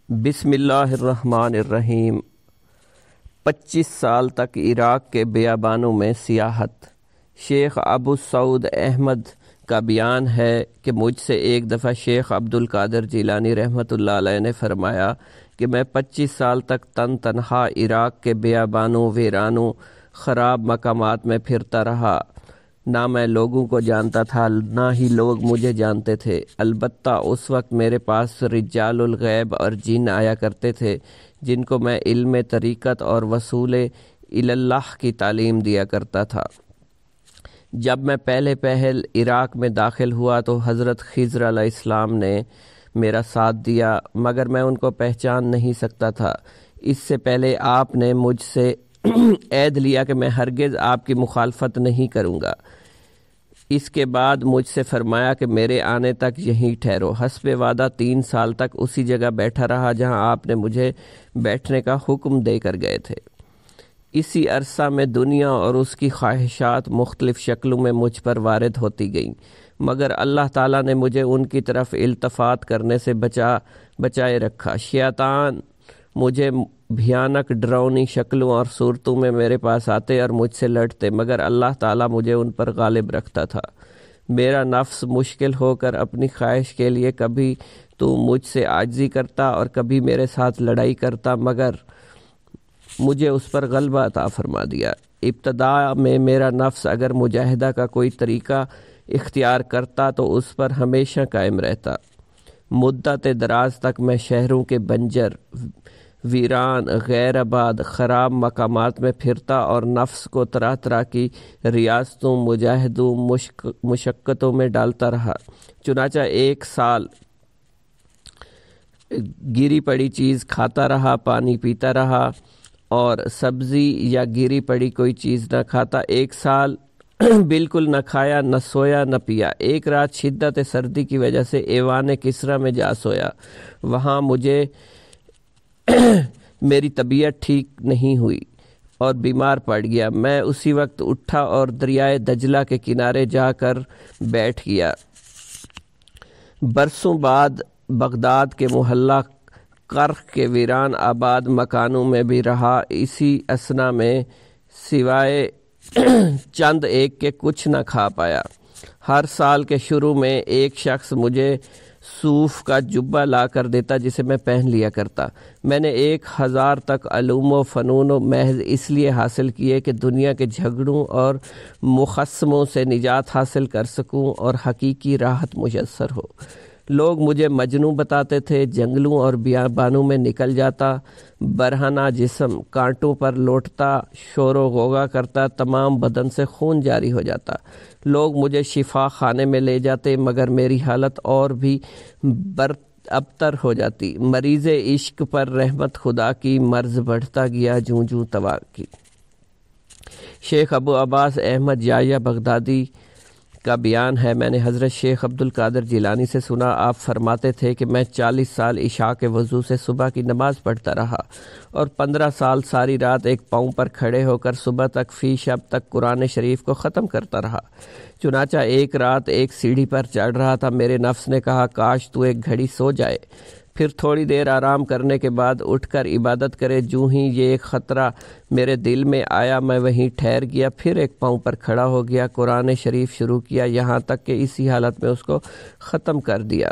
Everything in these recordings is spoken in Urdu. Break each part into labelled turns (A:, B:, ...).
A: بسم اللہ الرحمن الرحیم۔ 25 سال تک عراق کے بیابانوں میں سیاحت۔ شیخ ابو سعود احمد کا بیان ہے کہ مجھ سے ایک دفعہ شیخ عبد القادر جیلانی رحمۃ اللہ علیہ نے فرمایا کہ میں 25 سال تک تنہا عراق کے بیابانوں، ویرانوں، خراب مقامات میں پھرتا رہا۔ نہ میں لوگوں کو جانتا تھا، نہ ہی لوگ مجھے جانتے تھے۔ البتہ اس وقت میرے پاس رجال الغیب اور جن آیا کرتے تھے، جن کو میں علم طریقت اور وصول اللہ کی تعلیم دیا کرتا تھا۔ جب میں پہل عراق میں داخل ہوا تو حضرت خضر علیہ السلام نے میرا ساتھ دیا، مگر میں ان کو پہچان نہیں سکتا تھا۔ اس سے پہلے آپ نے مجھ سے عہد لیا کہ میں ہرگز آپ کی مخالفت نہیں کروں گا۔ اس کے بعد مجھ سے فرمایا کہ میرے آنے تک یہیں ٹھہرو۔ حسب وعدہ 3 سال تک اسی جگہ بیٹھا رہا جہاں آپ نے مجھے بیٹھنے کا حکم دے کر گئے تھے۔ اسی عرصہ میں دنیا اور اس کی خواہشات مختلف شکلوں میں مجھ پر وارد ہوتی گئیں، مگر اللہ تعالیٰ نے مجھے ان کی طرف التفات کرنے سے بچائے رکھا۔ شیطان مجھے بھیانک ڈراؤنی شکلوں اور صورتوں میں میرے پاس آتے اور مجھ سے لڑتے، مگر اللہ تعالیٰ مجھے ان پر غالب رکھتا تھا۔ میرا نفس مشکل ہو کر اپنی خواہش کے لیے کبھی تو مجھ سے عاجزی کرتا اور کبھی میرے ساتھ لڑائی کرتا، مگر مجھے اس پر غلبہ عطا فرما دیا۔ ابتدا میں میرا نفس اگر مجاہدہ کا کوئی طریقہ اختیار کرتا تو اس پر ہمیشہ قائم رہتا۔ مدت دراز تک میں شہروں کے بنجر، ویران، غیر آباد، خراب مقامات میں پھرتا اور نفس کو طرح طرح کی ریاستوں، مجاہدوں، مشقتوں میں ڈالتا رہا۔ چنانچہ 1 سال گری پڑی چیز کھاتا رہا، پانی پیتا رہا اور سبزی یا گری پڑی کوئی چیز نہ کھاتا۔ 1 سال بالکل نہ کھایا، نہ سویا، نہ پیا۔ ایک رات شدت سردی کی وجہ سے ایوان کسریٰ میں جا سویا۔ وہاں میری طبیعت ٹھیک نہیں ہوئی اور بیمار پڑ گیا۔ میں اسی وقت اٹھا اور دریائے دجلہ کے کنارے جا کر بیٹھ گیا۔ برسوں بعد بغداد کے محلہ کرخ کے ویران آباد مکانوں میں بھی رہا۔ اسی اثنا میں سوائے چند ایک کے کچھ نہ کھا پایا۔ ہر سال کے شروع میں ایک شخص مجھے صوف کا جبہ لا کر دیتا جسے میں پہن لیا کرتا۔ میں نے 1000 تک علوم و فنون محض اس لیے حاصل کیے کہ دنیا کے جھگڑوں اور مخاصموں سے نجات حاصل کر سکوں اور حقیقی راحت میسر ہو۔ لوگ مجھے مجنون بتاتے تھے۔ جنگلوں اور بیابانوں میں نکل جاتا، برہنہ جسم کانٹوں پر لوٹتا، شور و غوغا کرتا، تمام بدن سے خون جاری ہو جاتا۔ لوگ مجھے شفا خانے میں لے جاتے، مگر میری حالت اور بھی ابتر ہو جاتی۔ مریض عشق پر رحمت خدا کی، مرض بڑھتا گیا جوں جوں توا کی۔ شیخ ابو عباس احمد یحییٰ بغدادی کا بیان ہے، میں نے حضرت شیخ عبد القادر جیلانی سے سنا، آپ فرماتے تھے کہ میں 40 سال عشاء کے وضو سے صبح کی نماز پڑھتا رہا اور 15 سال ساری رات ایک پاؤں پر کھڑے ہو کر صبح تک فی شب تک قرآن شریف کو ختم کرتا رہا۔ چنانچہ ایک رات ایک سیڑھی پر چڑھ رہا تھا، میرے نفس نے کہا کاش تو ایک گھڑی سو جائے، پھر تھوڑی دیر آرام کرنے کے بعد اٹھ کر عبادت کرے۔ جو ہی یہ ایک خطرہ میرے دل میں آیا میں وہیں ٹھہر گیا، پھر ایک پاؤں پر کھڑا ہو گیا، قرآن شریف شروع کیا، یہاں تک کہ اسی حالت میں اس کو ختم کر دیا۔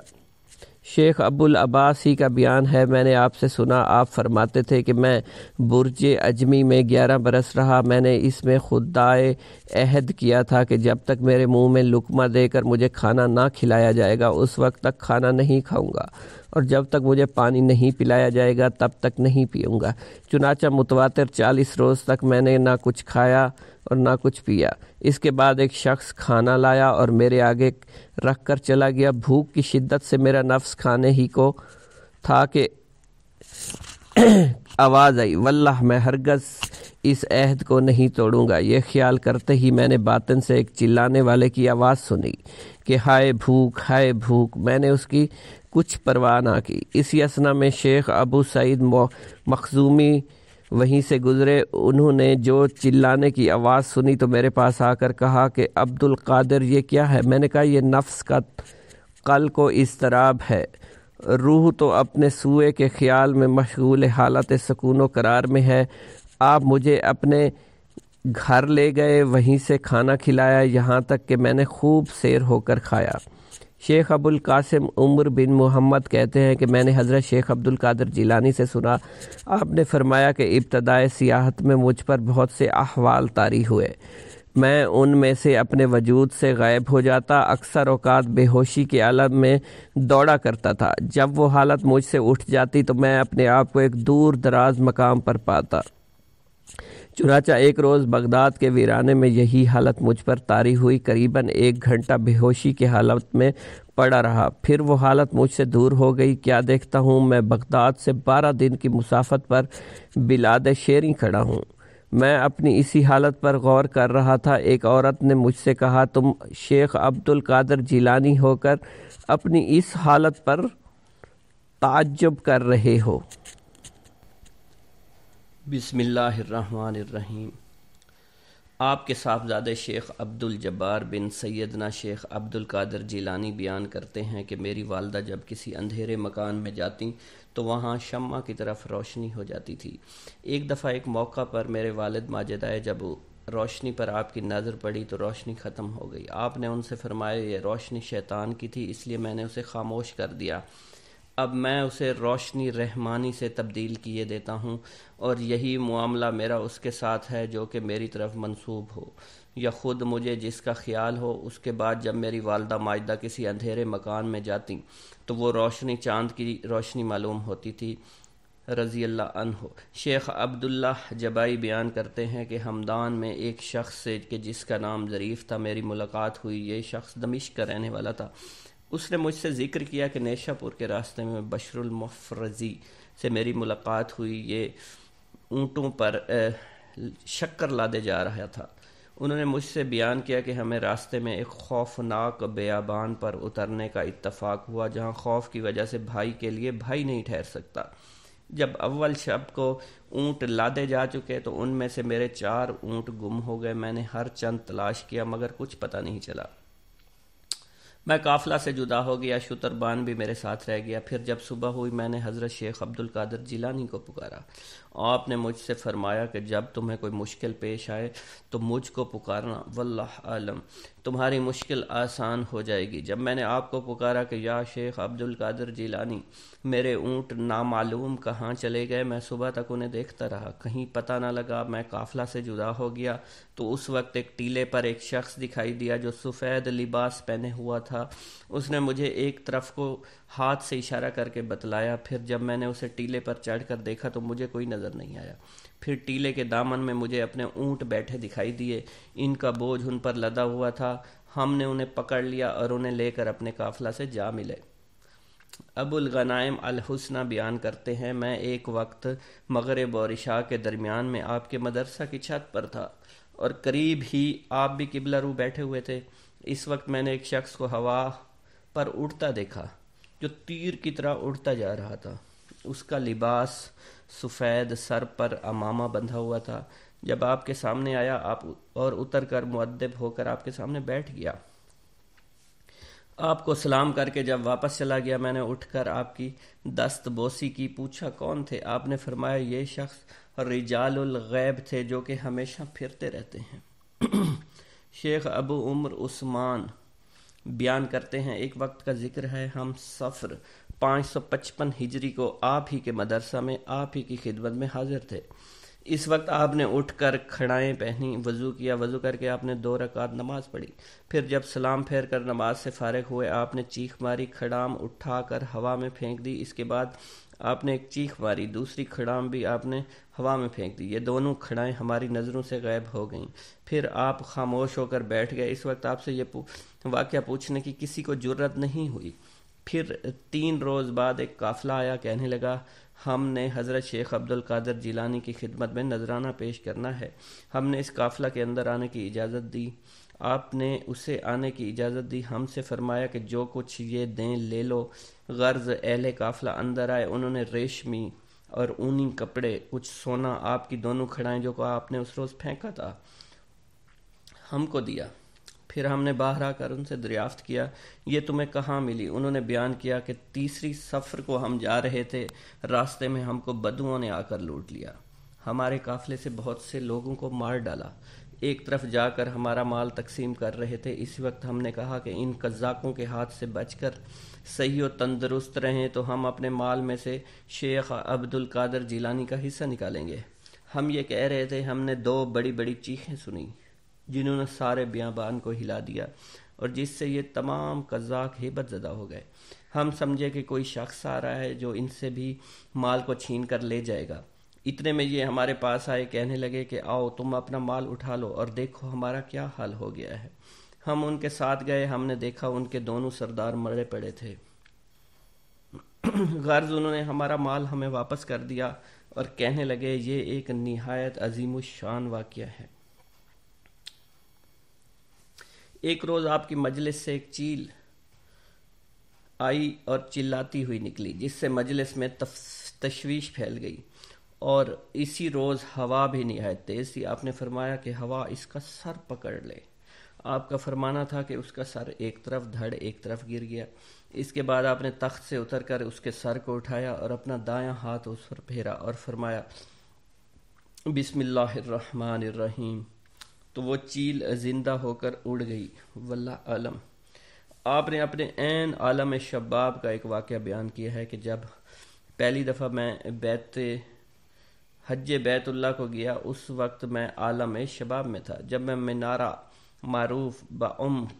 A: شیخ ابو العباس ہی کا بیان ہے، میں نے آپ سے سنا، آپ فرماتے تھے کہ میں برج اجمی میں 11 برس رہا۔ میں نے اس میں خدائے عہد کیا تھا کہ جب تک میرے منہ میں لقمہ دے کر مجھے کھانا نہ کھلایا جائے گا اس وقت تک کھانا نہیں کھاؤں گا، اور جب تک مجھے پانی نہیں پلایا جائے گا تب تک نہیں پیوں گا۔ چنانچہ متواتر 40 روز تک میں نے نہ کچھ کھایا اور نہ کچھ پیا۔ اس کے بعد ایک شخص کھانا لایا اور میرے آگے رکھ کر چلا گیا۔ بھوک کی شدت سے میرا نفس کھانے ہی کو تھا کہ آواز آئی، واللہ میں ہرگز اس عہد کو نہیں توڑوں گا۔ یہ خیال کرتے ہی میں نے باطن سے ایک چلانے والے کی آواز سنی کہ ہائے بھوک، ہائے بھوک۔ میں نے اس کی کچھ پرواہ نہ کی۔ اسی اثنا میں شیخ ابو سعید مخزومی وہیں سے گزرے۔ انہوں نے جو چلانے کی آواز سنی تو میرے پاس آ کر کہا کہ عبد القادر یہ کیا ہے؟ میں نے کہا یہ نفس کا قلق و اضطراب ہے، روح تو اپنے سوئے کے خیال میں مشغول حالت سکون و قرار میں ہے۔ آپ مجھے اپنے گھر لے گئے، وہیں سے کھانا کھلایا، یہاں تک کہ میں نے خوب سیر ہو کر کھایا۔ شیخ ابو القاسم عمر بن محمد کہتے ہیں کہ میں نے حضرت شیخ عبد القادر جیلانی سے سنا، آپ نے فرمایا کہ ابتدائے سیاحت میں مجھ پر بہت سے احوال طاری ہوئے، میں ان میں سے اپنے وجود سے غائب ہو جاتا، اکثر اوقات بے ہوشی کے عالم میں دوڑا کرتا تھا، جب وہ حالت مجھ سے اٹھ جاتی تو میں اپنے آپ کو ایک دور دراز مقام پر پاتا۔ چنانچہ ایک روز بغداد کے ویرانے میں یہی حالت مجھ پر طاری ہوئی، قریباً 1 گھنٹہ بے ہوشی کی حالت میں پڑا رہا، پھر وہ حالت مجھ سے دور ہو گئی۔ کیا دیکھتا ہوں میں بغداد سے 12 دن کی مسافت پر بلاد شیریں کھڑا ہوں۔ میں اپنی اسی حالت پر غور کر رہا تھا، ایک عورت نے مجھ سے کہا، تم شیخ عبد القادر جیلانی ہو کر اپنی اس حالت پر تعجب کر رہے ہو؟
B: بسم اللہ الرحمن الرحیم۔ آپ کے صاحبزادے شیخ عبد الجبار بن سیدنا شیخ عبد القادر جیلانی بیان کرتے ہیں کہ میری والدہ جب کسی اندھیرے مکان میں جاتی تو وہاں شمع کی طرف روشنی ہو جاتی تھی۔ ایک دفعہ ایک موقع پر میرے والد ماجد آئے، جب روشنی پر آپ کی نظر پڑی تو روشنی ختم ہو گئی۔ آپ نے ان سے فرمایا، یہ روشنی شیطان کی تھی، اس لیے میں نے اسے خاموش کر دیا، اب میں اسے روشنی رحمانی سے تبدیل کیے دیتا ہوں، اور یہی معاملہ میرا اس کے ساتھ ہے جو کہ میری طرف منسوب ہو یا خود مجھے جس کا خیال ہو۔ اس کے بعد جب میری والدہ ماجدہ کسی اندھیرے مکان میں جاتی تو وہ روشنی چاند کی روشنی معلوم ہوتی تھی، رضی اللہ عنہ۔ شیخ عبداللہ جبائی بیان کرتے ہیں کہ ہمدان میں ایک شخص سے کہ جس کا نام ظریف تھا میری ملاقات ہوئی۔ یہ شخص دمشق کا رہنے والا تھا۔ اس نے مجھ سے ذکر کیا کہ نیشہ پور کے راستے میں بشر المفرزی سے میری ملاقات ہوئی، یہ اونٹوں پر شکر لادے جا رہا تھا۔ انہوں نے مجھ سے بیان کیا کہ ہمیں راستے میں ایک خوفناک بیابان پر اترنے کا اتفاق ہوا، جہاں خوف کی وجہ سے بھائی کے لیے بھائی نہیں ٹھہر سکتا۔ جب اول شب کو اونٹ لادے جا چکے تو ان میں سے میرے 4 اونٹ گم ہو گئے۔ میں نے ہر چند تلاش کیا مگر کچھ پتہ نہیں چلا۔ میں قافلہ سے جدا ہو گیا، شتربان بھی میرے ساتھ رہ گیا۔ پھر جب صبح ہوئی میں نے حضرت شیخ عبد القادر جیلانی کو پکارا۔ آپ نے مجھ سے فرمایا کہ جب تمہیں کوئی مشکل پیش آئے تو مجھ کو پکارنا، واللہ عالم تمہاری مشکل آسان ہو جائے گی۔ جب میں نے آپ کو پکارا کہ یا شیخ عبد القادر جیلانی، میرے اونٹ نامعلوم کہاں چلے گئے، میں صبح تک انہیں دیکھتا رہا، کہیں پتہ نہ لگا۔ میں قافلہ سے جدا ہو گیا تو اس وقت ایک ٹیلے پر ایک شخص دکھائی دیا جو سفید لباس پہنے ہوا تھا۔ اس نے مجھے ایک طرف کو ہاتھ سے اشارہ کر کے بتلایا۔ پھر جب میں نے اسے ٹیلے پر چڑھ کر دیکھا تو مجھے کوئی نظر نہیں آیا۔ پھر ٹیلے کے دامن میں مجھے اپنے اونٹ بیٹھے دکھائی دیے، ان کا بوجھ ان پر لدا ہوا تھا۔ ہم نے انہیں پکڑ لیا اور انہیں لے کر اپنے قافلہ سے جا ملے۔ ابو الغنائم الحسنہ بیان کرتے ہیں، میں ایک وقت مغرب اور عشاء کے درمیان میں آپ کے مدرسہ کی چھت پر تھا اور قریب ہی آپ بھی قبلہ رو بیٹھے ہوئے تھے۔ اس وقت میں نے ایک شخص کو ہوا پر اڑتا دیکھا جو تیر کی طرح اڑتا جا رہا تھا۔ اس کا لباس سفید، سر پر عمامہ بندھا ہوا تھا۔ جب آپ کے سامنے آیا آپ اور اتر کر مؤدب ہو کر آپ کے سامنے بیٹھ گیا۔ آپ کو سلام کر کے جب واپس چلا گیا میں نے اٹھ کر آپ کی دست بوسی کی، پوچھا کون تھے؟ آپ نے فرمایا یہ شخص رجال الغیب تھے جو کہ ہمیشہ پھرتے رہتے ہیں۔ شیخ ابو عمر عثمان بیان کرتے ہیں، ایک وقت کا ذکر ہے، ہم صفر 555 ہجری کو آپ ہی کے مدرسہ میں آپ ہی کی خدمت میں حاضر تھے۔ اس وقت آپ نے اٹھ کر کھڑائیں پہنی، وضو کیا، وضو کر کے آپ نے 2 رکعت نماز پڑھی۔ پھر جب سلام پھیر کر نماز سے فارغ ہوئے آپ نے چیخ ماری، کھڑام اٹھا کر ہوا میں پھینک دی۔ اس کے بعد آپ نے ایک چیخ ماری، دوسری کھڑام بھی آپ نے ہوا میں پھینک دی، یہ دونوں کھڑائیں ہماری نظروں سے غائب ہو گئیں۔ پھر آپ خاموش ہو کر بیٹھ گئے۔ اس وقت آپ سے یہ واقعہ پوچھنے کی کسی کو جرت نہیں ہوئی۔ پھر 3 روز بعد ایک قافلہ آیا، کہنے لگا ہم نے حضرت شیخ عبد القادر جیلانی کی خدمت میں نذرانہ پیش کرنا ہے۔ ہم نے اس قافلہ کے اندر آنے کی اجازت دی، آپ نے اسے آنے کی اجازت دی، ہم سے فرمایا کہ جو کچھ یہ دیں لے لو۔ غرض اہل قافلہ اندر آئے، انہوں نے ریشمی اور اونی کپڑے، کچھ سونا، آپ کی دونوں کھڑائیں جو کہ آپ نے اس روز پھینکا تھا ہم کو دیا۔ پھر ہم نے باہر آ کر ان سے دریافت کیا یہ تمہیں کہاں ملی؟ انہوں نے بیان کیا کہ تیسری سفر کو ہم جا رہے تھے، راستے میں ہم کو بدوؤں نے آ کر لوٹ لیا، ہمارے قافلے سے بہت سے لوگوں کو مار ڈالا، ایک طرف جا کر ہمارا مال تقسیم کر رہے تھے، اسی وقت ہم نے کہا کہ ان قزاقوں کے ہاتھ سے بچ کر صحیح و تندرست رہیں تو ہم اپنے مال میں سے شیخ عبد القادر جیلانی کا حصہ نکالیں گے۔ ہم یہ کہہ رہے تھے، ہم نے دو بڑی بڑی چیخیں سنی جنہوں نے سارے بیابان کو ہلا دیا اور جس سے یہ تمام قزاق ہیبت زدہ ہو گئے۔ ہم سمجھے کہ کوئی شخص آ رہا ہے جو ان سے بھی مال کو چھین کر لے جائے گا۔ اتنے میں یہ ہمارے پاس آئے، کہنے لگے کہ آؤ تم اپنا مال اٹھا لو اور دیکھو ہمارا کیا حال ہو گیا ہے۔ ہم ان کے ساتھ گئے، ہم نے دیکھا ان کے دونوں سردار مرے پڑے تھے۔ غرض انہوں نے ہمارا مال ہمیں واپس کر دیا اور کہنے لگے یہ ایک نہایت عظیم الشان واقعہ ہے۔ ایک روز آپ کی مجلس سے ایک چیل آئی اور چلاتی ہوئی نکلی، جس سے مجلس میں تشویش پھیل گئی، اور اسی روز ہوا بھی نہایت تیز تھی۔ آپ نے فرمایا کہ ہوا اس کا سر پکڑ لے۔ آپ کا فرمانا تھا کہ اس کا سر ایک طرف دھڑ ایک طرف گر گیا۔ اس کے بعد آپ نے تخت سے اتر کر اس کے سر کو اٹھایا اور اپنا دایاں ہاتھ اس پر پھیرا اور فرمایا بسم اللہ الرحمن الرحیم، تو وہ چیل زندہ ہو کر اڑ گئی۔ واللہ عالم۔ آپ نے اپنے عین عالم شباب کا ایک واقعہ بیان کیا ہے کہ جب پہلی دفعہ میں حج بیت اللہ کو گیا، اس وقت میں عالم شباب میں تھا۔ جب میں منارہ معروف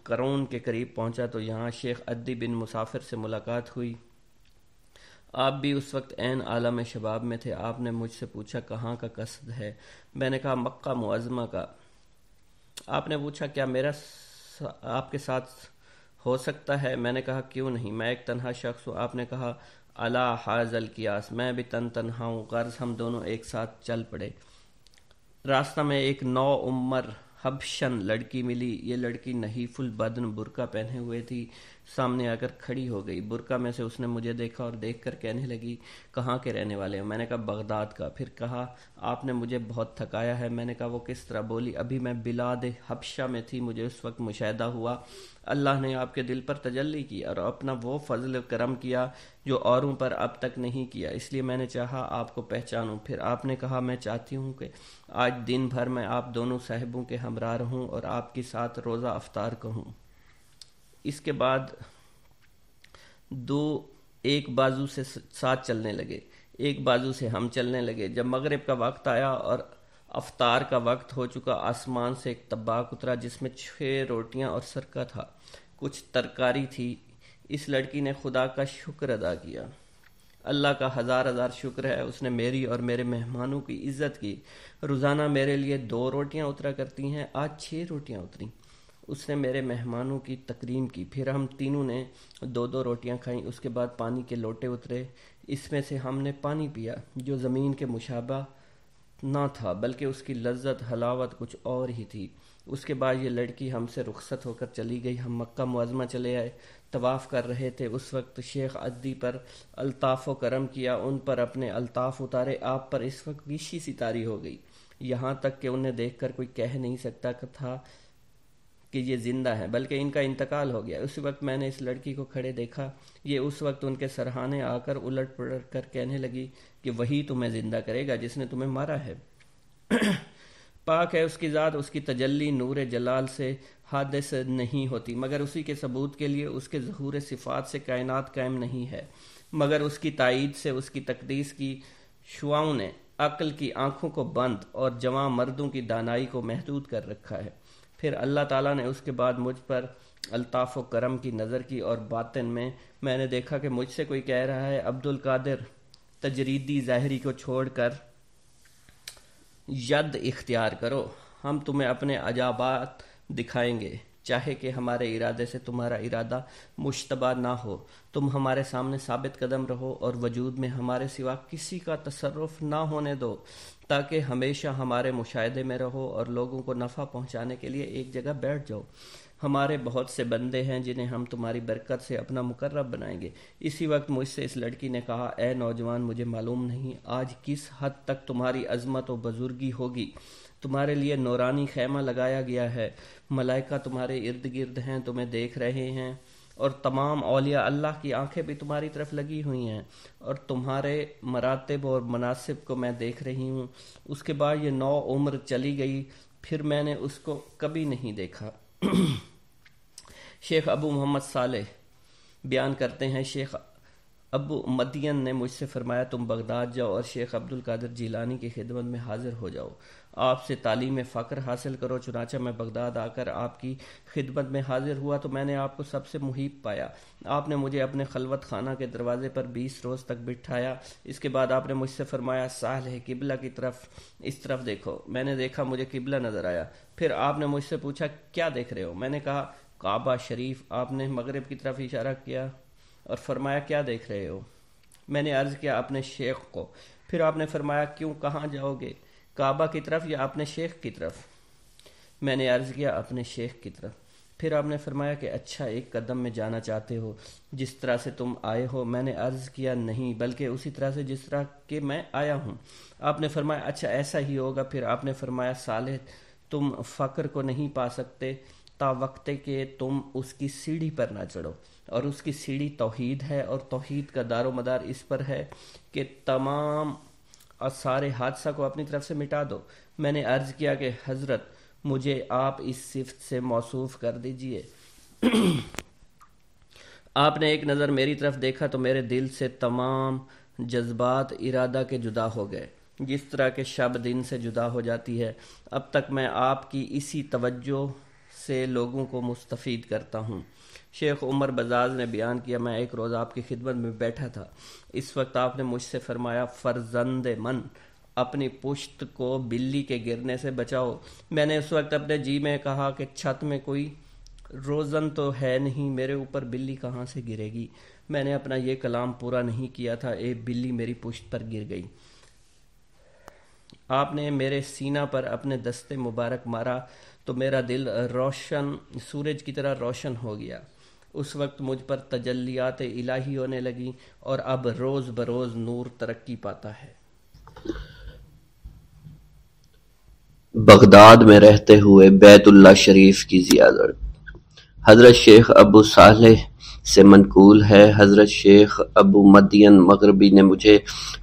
B: کرون کے قریب پہنچا تو یہاں شیخ عدی بن مسافر سے ملاقات ہوئی۔ آپ بھی اس وقت عین عالم شباب میں تھے۔ آپ نے مجھ سے پوچھا کہاں کا قصد ہے؟ میں نے کہا مکہ معظمہ کا۔ آپ نے پوچھا کیا میرا آپ کے ساتھ ہو سکتا ہے؟ میں نے کہا کیوں نہیں، میں ایک تنہا شخص ہوں۔ آپ نے کہا الا حاذ القیاس، میں بھی تنہا ہوں۔ غرض ہم دونوں ایک ساتھ چل پڑے۔ راستہ میں ایک نو عمر حبشن لڑکی ملی۔ یہ لڑکی نحیف البدن برقع پہنے ہوئے تھی۔ سامنے آ کر کھڑی ہو گئی۔ برقع میں سے اس نے مجھے دیکھا اور دیکھ کر کہنے لگی کہاں کے رہنے والے ہو؟ میں نے کہا بغداد کا۔ پھر کہا آپ نے مجھے بہت تھکایا ہے۔ میں نے کہا وہ کس طرح؟ بولی ابھی میں بلاد حبشہ میں تھی، مجھے اس وقت مشاہدہ ہوا اللہ نے آپ کے دل پر تجلی کی اور اپنا وہ فضل و کرم کیا جو اوروں پر اب تک نہیں کیا، اس لیے میں نے چاہا آپ کو پہچانوں۔ پھر آپ نے کہا میں چاہتی ہوں کہ آج دن بھر میں آپ دونوں صاحبوں کے ہمراہ رہوں اور آپ کے ساتھ روزہ افطار کہوں۔ اس کے بعد دو ایک بازو سے ساتھ چلنے لگے، ایک بازو سے ہم چلنے لگے۔ جب مغرب کا وقت آیا اور افطار کا وقت ہو چکا، آسمان سے ایک طباق اترا جس میں 6 روٹیاں اور سرکہ تھا، کچھ ترکاری تھی۔ اس لڑکی نے خدا کا شکر ادا کیا۔ اللہ کا ہزار ہزار شکر ہے، اس نے میری اور میرے مہمانوں کی عزت کی۔ روزانہ میرے لیے 2 روٹیاں اترا کرتی ہیں، آج 6 روٹیاں اتریں۔ اس نے میرے مہمانوں کی تکریم کی۔ پھر ہم تینوں نے 2 روٹیاں کھائیں۔ اس کے بعد پانی کے لوٹے اترے، اس میں سے ہم نے پانی پیا جو زمین کے مشابہ نہ تھا، بلکہ اس کی لذت حلاوت کچھ اور ہی تھی۔ اس کے بعد یہ لڑکی ہم سے رخصت ہو کر چلی گئی۔ ہم مکہ معظمہ چلے آئے، طواف کر رہے تھے۔ اس وقت شیخ عدی پر الطاف و کرم کیا، ان پر اپنے الطاف اتارے۔ آپ پر اس وقت ویشی سی طاری ہو گئی، یہاں تک کہ انہیں دیکھ کر کوئی کہہ نہیں سکتا تھا کہ یہ زندہ ہیں، بلکہ ان کا انتقال ہو گیا۔ اس وقت میں نے اس لڑکی کو کھڑے دیکھا۔ یہ اس وقت ان کے سرہانے آ کر الٹ پلٹ کر کہنے لگی کہ وہی تمہیں زندہ کرے گا جس نے تمہیں مارا ہے۔ پاک ہے اس کی ذات، اس کی تجلی نور جلال سے حادث نہیں ہوتی، مگر اسی کے ثبوت کے لیے اس کے ظہور صفات سے کائنات قائم نہیں ہے، مگر اس کی تائید سے اس کی تقدیس کی شعاؤں نے عقل کی آنکھوں کو بند اور جواں مردوں کی دانائی کو محدود کر رکھا ہے۔ پھر اللہ تعالیٰ نے اس کے بعد مجھ پر الطاف و کرم کی نظر کی، اور باطن میں نے دیکھا کہ مجھ سے کوئی کہہ رہا ہے عبد القادر، تجریدی ظاہری کو چھوڑ کر ید اختیار کرو، ہم تمہیں اپنے عجائبات دکھائیں گے، چاہے کہ ہمارے ارادے سے تمہارا ارادہ مشتبہ نہ ہو۔ تم ہمارے سامنے ثابت قدم رہو اور وجود میں ہمارے سوا کسی کا تصرف نہ ہونے دو، تاکہ ہمیشہ ہمارے مشاہدے میں رہو اور لوگوں کو نفع پہنچانے کے لیے ایک جگہ بیٹھ جاؤ۔ ہمارے بہت سے بندے ہیں جنہیں ہم تمہاری برکت سے اپنا مقرب بنائیں گے۔ اسی وقت مجھ سے اس لڑکی نے کہا اے نوجوان، مجھے معلوم نہیں آج کس حد تک تمہاری عظمت و بزرگی ہوگی، تمہارے لیے نورانی خیمہ لگایا گیا ہے، ملائکہ تمہارے ارد گرد ہیں، تمہیں دیکھ رہے ہیں، اور تمام اولیاء اللہ کی آنکھیں بھی تمہاری طرف لگی ہوئی ہیں، اور تمہارے مراتب اور مناسب کو میں دیکھ رہی ہوں۔ اس کے بعد یہ 9 عمر چلی گئی، پھر میں نے اس کو کبھی نہیں دیکھا۔ شیخ ابو محمد صالح بیان کرتے ہیں، شیخ ابو مدین نے مجھ سے فرمایا تم بغداد جاؤ اور شیخ عبد القادر جیلانی کی خدمت میں حاضر ہو جاؤ، آپ سے تعلیم فقر حاصل کرو۔ چنانچہ میں بغداد آ کر آپ کی خدمت میں حاضر ہوا تو میں نے آپ کو سب سے محیب پایا۔ آپ نے مجھے اپنے خلوت خانہ کے دروازے پر 20 روز تک بٹھایا۔ اس کے بعد آپ نے مجھ سے فرمایا صالح قبلہ کی طرف، اس طرف دیکھو۔ میں نے دیکھا، مجھے قبلہ نظر آیا۔ پھر آپ نے مجھ سے پوچھا کیا دیکھ رہے ہو؟ میں نے کہا کعبہ شریف۔ آپ نے مغرب کی طرف اشارہ کیا اور فرمایا کیا دیکھ رہے ہو؟ میں نے عرض کیا اپنے شیخ کو۔ پھر آپ نے فرمایا کیوں، کہاں جاؤ گے، کعبہ کی طرف یا اپنے شیخ کی طرف؟ میں نے عرض کیا اپنے شیخ کی طرف۔ پھر آپ نے فرمایا کہ اچھا ایک قدم میں جانا چاہتے ہو جس طرح سے تم آئے ہو؟ میں نے عرض کیا نہیں، بلکہ اسی طرح سے جس طرح کہ میں آیا ہوں۔ آپ نے فرمایا اچھا ایسا ہی ہوگا۔ پھر آپ نے فرمایا صالح تم فقر کو نہیں پا سکتے تا وقت کہ تم اس کی سیڑھی پر نہ چڑھو، اور اس کی سیڑھی توحید ہے، اور توحید کا دار و مدار اس پر ہے کہ تمام اور سارے حادثہ کو اپنی طرف سے مٹا دو۔ میں نے عرض کیا کہ حضرت مجھے آپ اس صفت سے موصوف کر دیجئے۔ آپ نے ایک نظر میری طرف دیکھا تو میرے دل سے تمام جذبات ارادہ کے جدا ہو گئے، جس طرح کہ شب دن سے جدا ہو جاتی ہے۔ اب تک میں آپ کی اسی توجہ سے لوگوں کو مستفید کرتا ہوں۔ شیخ عمر بزاز نے بیان کیا میں ایک روز آپ کی خدمت میں بیٹھا تھا، اس وقت آپ نے مجھ سے فرمایا فرزند من، اپنی پشت کو بلی کے گرنے سے بچاؤ۔ میں نے اس وقت اپنے جی میں کہا کہ چھت میں کوئی روزن تو ہے نہیں، میرے اوپر بلی کہاں سے گرے گی؟ میں نے اپنا یہ کلام پورا نہیں کیا تھا، ایک بلی میری پشت پر گر گئی۔ آپ نے میرے سینہ پر اپنے دستے مبارک مارا تو میرا دل روشن سورج کی طرح روشن ہو گیا۔ اس وقت مجھ پر تجلیات الہی ہونے لگی، اور اب روز بروز نور ترقی پاتا ہے۔
A: بغداد میں رہتے ہوئے بیت اللہ شریف کی زیارت۔ حضرت شیخ ابو صالح سے منقول ہے، حضرت شیخ ابو مدین مغربی نے مجھے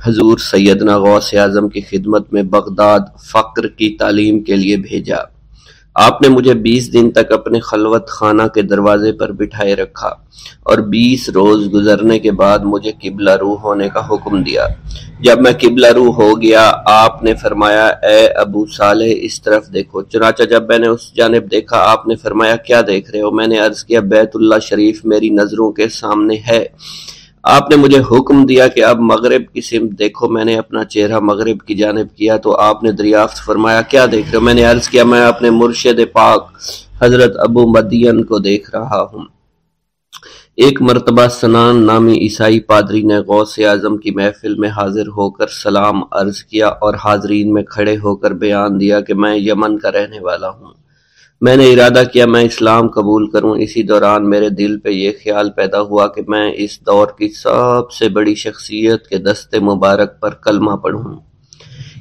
A: حضور سیدنا غوث اعظم کی خدمت میں بغداد فقر کی تعلیم کے لیے بھیجا۔ آپ نے مجھے 20 دن تک اپنے خلوت خانہ کے دروازے پر بٹھائے رکھا، اور 20 روز گزرنے کے بعد مجھے قبلہ رو ہونے کا حکم دیا۔ جب میں قبلہ رو ہو گیا، آپ نے فرمایا اے ابو صالح اس طرف دیکھو۔ چنانچہ جب میں نے اس جانب دیکھا، آپ نے فرمایا کیا دیکھ رہے ہو؟ میں نے عرض کیا بیت اللہ شریف میری نظروں کے سامنے ہے۔ آپ نے مجھے حکم دیا کہ اب مغرب کی سمت دیکھو۔ میں نے اپنا چہرہ مغرب کی جانب کیا تو آپ نے دریافت فرمایا کیا دیکھ رہے ہو؟ میں نے عرض کیا میں اپنے مرشد پاک حضرت ابو مدین کو دیکھ رہا ہوں۔ ایک مرتبہ سنان نامی عیسائی پادری نے غوث اعظم کی محفل میں حاضر ہو کر سلام عرض کیا اور حاضرین میں کھڑے ہو کر بیان دیا کہ میں یمن کا رہنے والا ہوں۔ میں نے ارادہ کیا میں اسلام قبول کروں۔ اسی دوران میرے دل پہ یہ خیال پیدا ہوا کہ میں اس دور کی سب سے بڑی شخصیت کے دستے مبارک پر کلمہ پڑھوں۔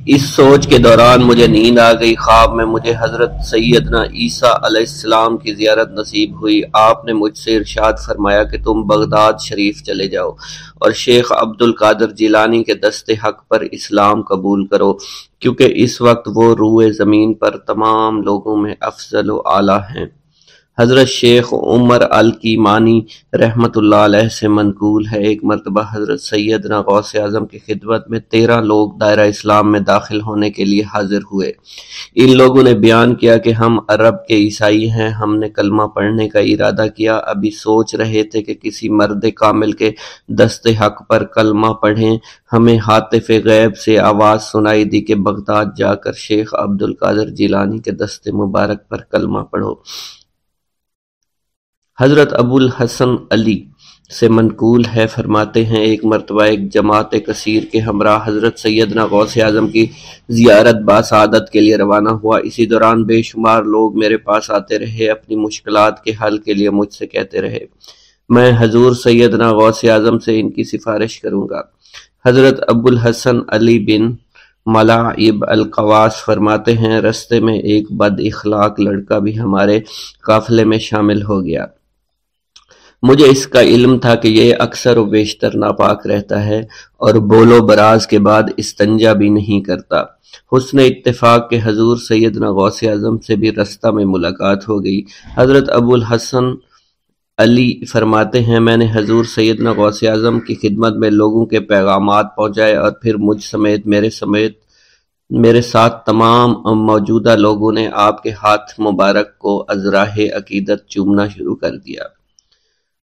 A: اس سوچ کے دوران مجھے نیند آ گئی۔ خواب میں مجھے حضرت سیدنا عیسیٰ علیہ السلام کی زیارت نصیب ہوئی۔ آپ نے مجھ سے ارشاد فرمایا کہ تم بغداد شریف چلے جاؤ اور شیخ عبد القادر جیلانی کے دست حق پر اسلام قبول کرو، کیونکہ اس وقت وہ روئے زمین پر تمام لوگوں میں افضل و اعلیٰ ہیں۔ حضرت شیخ عمر الکیمانی رحمۃ اللہ علیہ سے منقول ہے ایک مرتبہ حضرت سیدنا غوث اعظم کی خدمت میں 13 لوگ دائرہ اسلام میں داخل ہونے کے لیے حاضر ہوئے۔ ان لوگوں نے بیان کیا کہ ہم عرب کے عیسائی ہیں، ہم نے کلمہ پڑھنے کا ارادہ کیا، ابھی سوچ رہے تھے کہ کسی مرد کامل کے دست حق پر کلمہ پڑھیں، ہمیں ہاتف غیب سے آواز سنائی دی کہ بغداد جا کر شیخ عبد القادر جیلانی کے دست مبارک پر کلمہ پڑھو۔ حضرت ابو الحسن علی سے منقول ہے، فرماتے ہیں ایک مرتبہ ایک جماعت کثیر کے ہمراہ حضرت سیدنا غوث اعظم کی زیارت باسعادت کے لیے روانہ ہوا۔ اسی دوران بے شمار لوگ میرے پاس آتے رہے، اپنی مشکلات کے حل کے لیے مجھ سے کہتے رہے میں حضور سیدنا غوث اعظم سے ان کی سفارش کروں گا۔ حضرت ابو الحسن علی بن
B: ملاعب القواس فرماتے ہیں رستے میں ایک بد اخلاق لڑکا بھی ہمارے قافلے میں شامل ہو گیا۔ مجھے اس کا علم تھا کہ یہ اکثر و بیشتر ناپاک رہتا ہے اور بول و براز کے بعد استنجا بھی نہیں کرتا۔ حسن اتفاق کے حضور سیدنا غوث اعظم سے بھی رستہ میں ملاقات ہو گئی۔ حضرت ابو الحسن علی فرماتے ہیں میں نے حضور سیدنا غوث اعظم کی خدمت میں لوگوں کے پیغامات پہنچائے اور پھر مجھ سمیت میرے ساتھ تمام موجودہ لوگوں نے آپ کے ہاتھ مبارک کو ازراہ عقیدت چومنا شروع کر دیا۔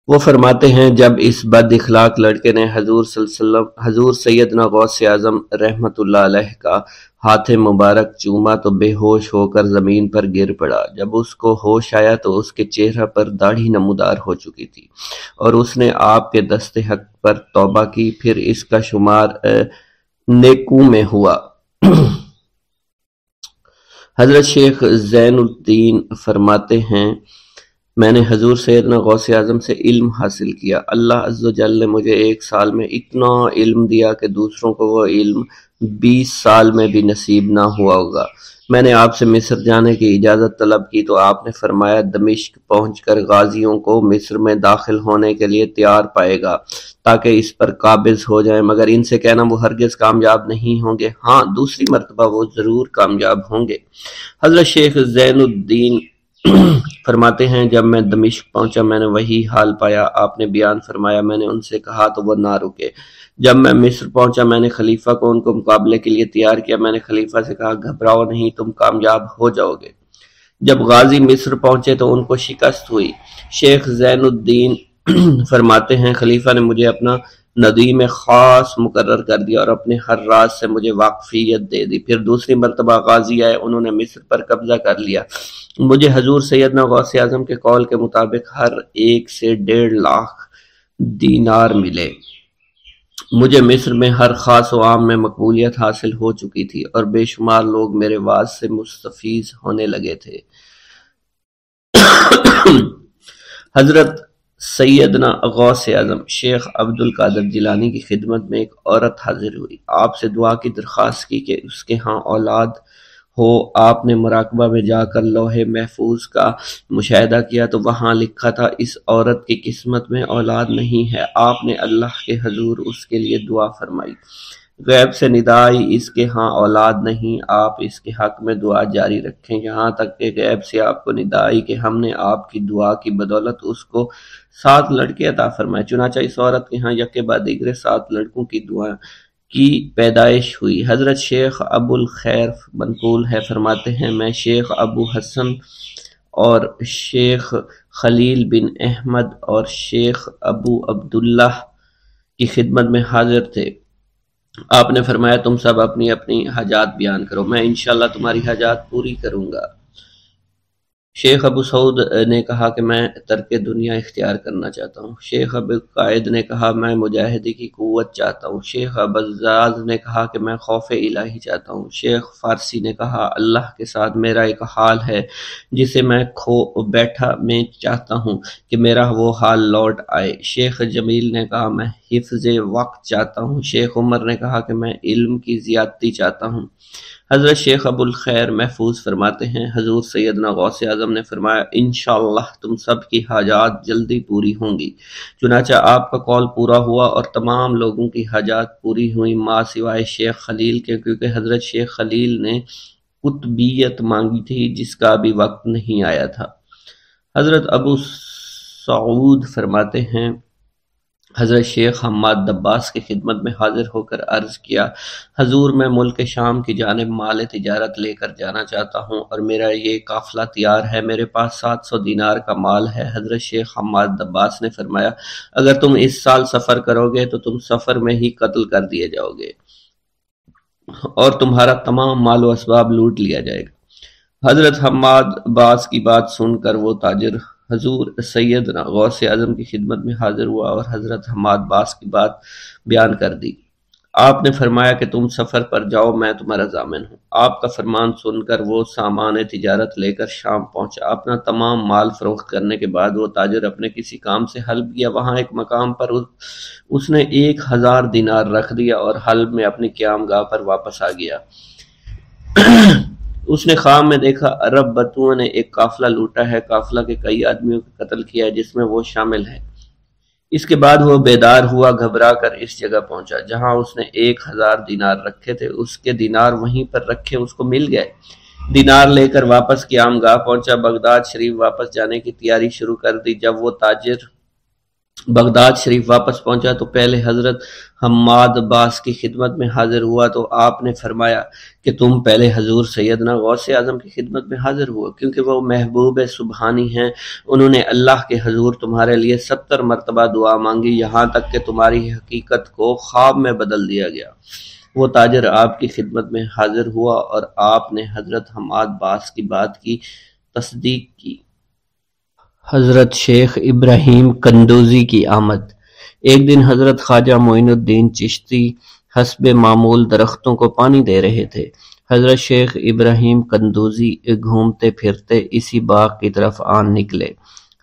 B: وہ فرماتے ہیں جب اس بد اخلاق لڑکے نے حضور صلی اللہ علیہ وسلم حضور سیدنا غوث اعظم رحمۃ اللہ علیہ کا ہاتھ مبارک چوما تو بے ہوش ہو کر زمین پر گر پڑا۔ جب اس کو ہوش آیا تو اس کے چہرہ پر داڑھی نمودار ہو چکی تھی اور اس نے آپ کے دست حق پر توبہ کی، پھر اس کا شمار نیکوں میں ہوا۔ حضرت شیخ زین الدین فرماتے ہیں میں نے حضور سیدنا غوث اعظم سے علم حاصل کیا۔ اللہ عز و جل نے مجھے 1 سال میں اتنا علم دیا کہ دوسروں کو وہ علم 20 سال میں بھی نصیب نہ ہوا ہوگا۔ میں نے آپ سے مصر جانے کی اجازت طلب کی تو آپ نے فرمایا دمشق پہنچ کر غازیوں کو مصر میں داخل ہونے کے لیے تیار پائے گا تاکہ اس پر قابض ہو جائیں، مگر ان سے کہنا وہ ہرگز کامیاب نہیں ہوں گے، ہاں دوسری مرتبہ وہ ضرور کامیاب ہوں گے۔ حضرت شیخ زین الدین فرماتے ہیں جب میں دمشق پہنچا میں نے وہی حال پایا آپ نے بیان فرمایا، میں نے ان سے کہا تو وہ نہ رکے۔ جب میں مصر پہنچا میں نے خلیفہ کو ان کو مقابلے کے لیے تیار کیا، میں نے خلیفہ سے کہا گھبراؤ نہیں، تم کامیاب ہو جاؤ گے۔ جب غازی مصر پہنچے تو ان کو شکست ہوئی۔ شیخ زین الدین فرماتے ہیں خلیفہ نے مجھے اپنا ندیم خاص مقرر کر دیا اور اپنے ہر راز سے مجھے واقفیت دے دی۔ پھر دوسری مرتبہ غازی آئے، انہوں نے مصر پر قبضہ کر لیا۔ مجھے حضور سیدنا غوث اعظم کے قول کے مطابق ہر ایک سے 1.5 لاکھ دینار ملے۔ مجھے مصر میں ہر خاص و عام میں مقبولیت حاصل ہو چکی تھی اور بے شمار لوگ میرے واعظ سے مستفیض ہونے لگے تھے۔ حضرت سیدنا غوث اعظم شیخ عبد القادر جیلانی کی خدمت میں ایک عورت حاضر ہوئی، آپ سے دعا کی درخواست کی کہ اس کے ہاں اولاد ہو۔ آپ نے مراقبہ میں جا کر لوح محفوظ کا مشاہدہ کیا تو وہاں لکھا تھا اس عورت کی قسمت میں اولاد نہیں ہے۔ آپ نے اللہ کے حضور اس کے لیے دعا فرمائی، غیب سے ندا آئی اس کے ہاں اولاد نہیں، آپ اس کے حق میں دعا جاری رکھیں، یہاں تک کہ غیب سے آپ کو ندا آئی کہ ہم نے آپ کی دعا کی بدولت اس کو 7 لڑکے عطا فرمائے۔ چنانچہ اس عورت کے ہاں یکے بعد دیگرے 7 لڑکوں کی دعا کی پیدائش ہوئی۔ حضرت شیخ ابو الخیر منقول ہے فرماتے ہیں میں شیخ ابو حسن اور شیخ خلیل بن احمد اور شیخ ابو عبداللہ کی خدمت میں حاضر تھے۔ آپ نے فرمایا تم سب اپنی اپنی حاجات بیان کرو، میں انشاءاللہ تمہاری حاجات پوری کروں گا۔ شیخ ابو سعود نے کہا کہ میں ترک دنیا اختیار کرنا چاہتا ہوں۔ شیخ ابو قائد نے کہا میں مجاہدی کی قوت چاہتا ہوں۔ شیخ ابوالزاز نے کہا کہ میں خوف الہی چاہتا ہوں۔ شیخ فارسی نے کہا اللہ کے ساتھ میرا ایک حال ہے جسے میں کھو بیٹھا میں چاہتا ہوں کہ میرا وہ حال لوٹ آئے۔ شیخ جمیل نے کہا میں حفظ وقت چاہتا ہوں۔ شیخ عمر نے کہا کہ میں علم کی زیادتی چاہتا ہوں۔ حضرت شیخ ابو الخیر محفوظ فرماتے ہیں حضور سیدنا غوث اعظم نے فرمایا انشاءاللہ تم سب کی حاجات جلدی پوری ہوں گی۔ چنانچہ آپ کا قول پورا ہوا اور تمام لوگوں کی حاجات پوری ہوئی ماں سوائے شیخ خلیل کے، کیونکہ حضرت شیخ خلیل نے قطبیت مانگی تھی جس کا ابھی وقت نہیں آیا تھا۔ حضرت ابو سعود فرماتے ہیں حضرت شیخ حماد دباس کی خدمت میں حاضر ہو کر عرض کیا حضور میں ملک شام کی جانب مال تجارت لے کر جانا چاہتا ہوں اور میرا یہ قافلہ تیار ہے، میرے پاس 700 دینار کا مال ہے۔ حضرت شیخ حماد دباس نے فرمایا اگر تم اس سال سفر کرو گے تو تم سفر میں ہی قتل کر دیے جاؤ گے اور تمہارا تمام مال و اسباب لوٹ لیا جائے گا۔ حضرت حماد باس کی بات سن کر وہ تاجر حضور سیدنا غوث اعظم کی خدمت میں حاضر ہوا اور حضرت حماد باس کی بات بیان کر دی۔ آپ نے فرمایا کہ تم سفر پر جاؤ، میں تمہارا ضامن ہوں۔ آپ کا فرمان سن کر وہ سامان تجارت لے کر شام پہنچا۔ اپنا تمام مال فروخت کرنے کے بعد وہ تاجر اپنے کسی کام سے حلب گیا۔ وہاں ایک مقام پر اس نے 1000 دینار رکھ دیا اور حلب میں اپنی قیام گاہ پر واپس آ گیا۔ اس نے خواب میں دیکھا عرب بتوؤں نے ایک قافلہ لوٹا ہے، قافلہ کے کئی آدمیوں کا قتل کیا ہے جس میں وہ شامل ہے۔ اس کے بعد وہ بیدار ہوا، گھبرا کر اس جگہ پہنچا جہاں اس نے 1000 دینار رکھے تھے۔ اس کے دینار وہیں پر رکھے اس کو مل گئے۔ دینار لے کر واپس قیام گاہ پہنچا، بغداد شریف واپس جانے کی تیاری شروع کر دی۔ جب وہ تاجر بغداد شریف واپس پہنچا تو پہلے حضرت حماد عباس کی خدمت میں حاضر ہوا تو آپ نے فرمایا کہ تم پہلے حضور سیدنا غوث اعظم کی خدمت میں حاضر ہو، کیونکہ وہ محبوب سبحانی ہیں۔ انہوں نے اللہ کے حضور تمہارے لیے 70 مرتبہ دعا مانگی، یہاں تک کہ تمہاری حقیقت کو خواب میں بدل دیا گیا۔ وہ تاجر آپ کی خدمت میں حاضر ہوا اور آپ نے حضرت حماد عباس کی بات کی تصدیق کی۔ حضرت شیخ ابراہیم قندوزی کی آمد۔ ایک دن حضرت خواجہ معین الدین چشتی حسب معمول درختوں کو پانی دے رہے تھے۔ حضرت شیخ ابراہیم قندوزی گھومتے پھرتے اسی باغ کی طرف آن نکلے۔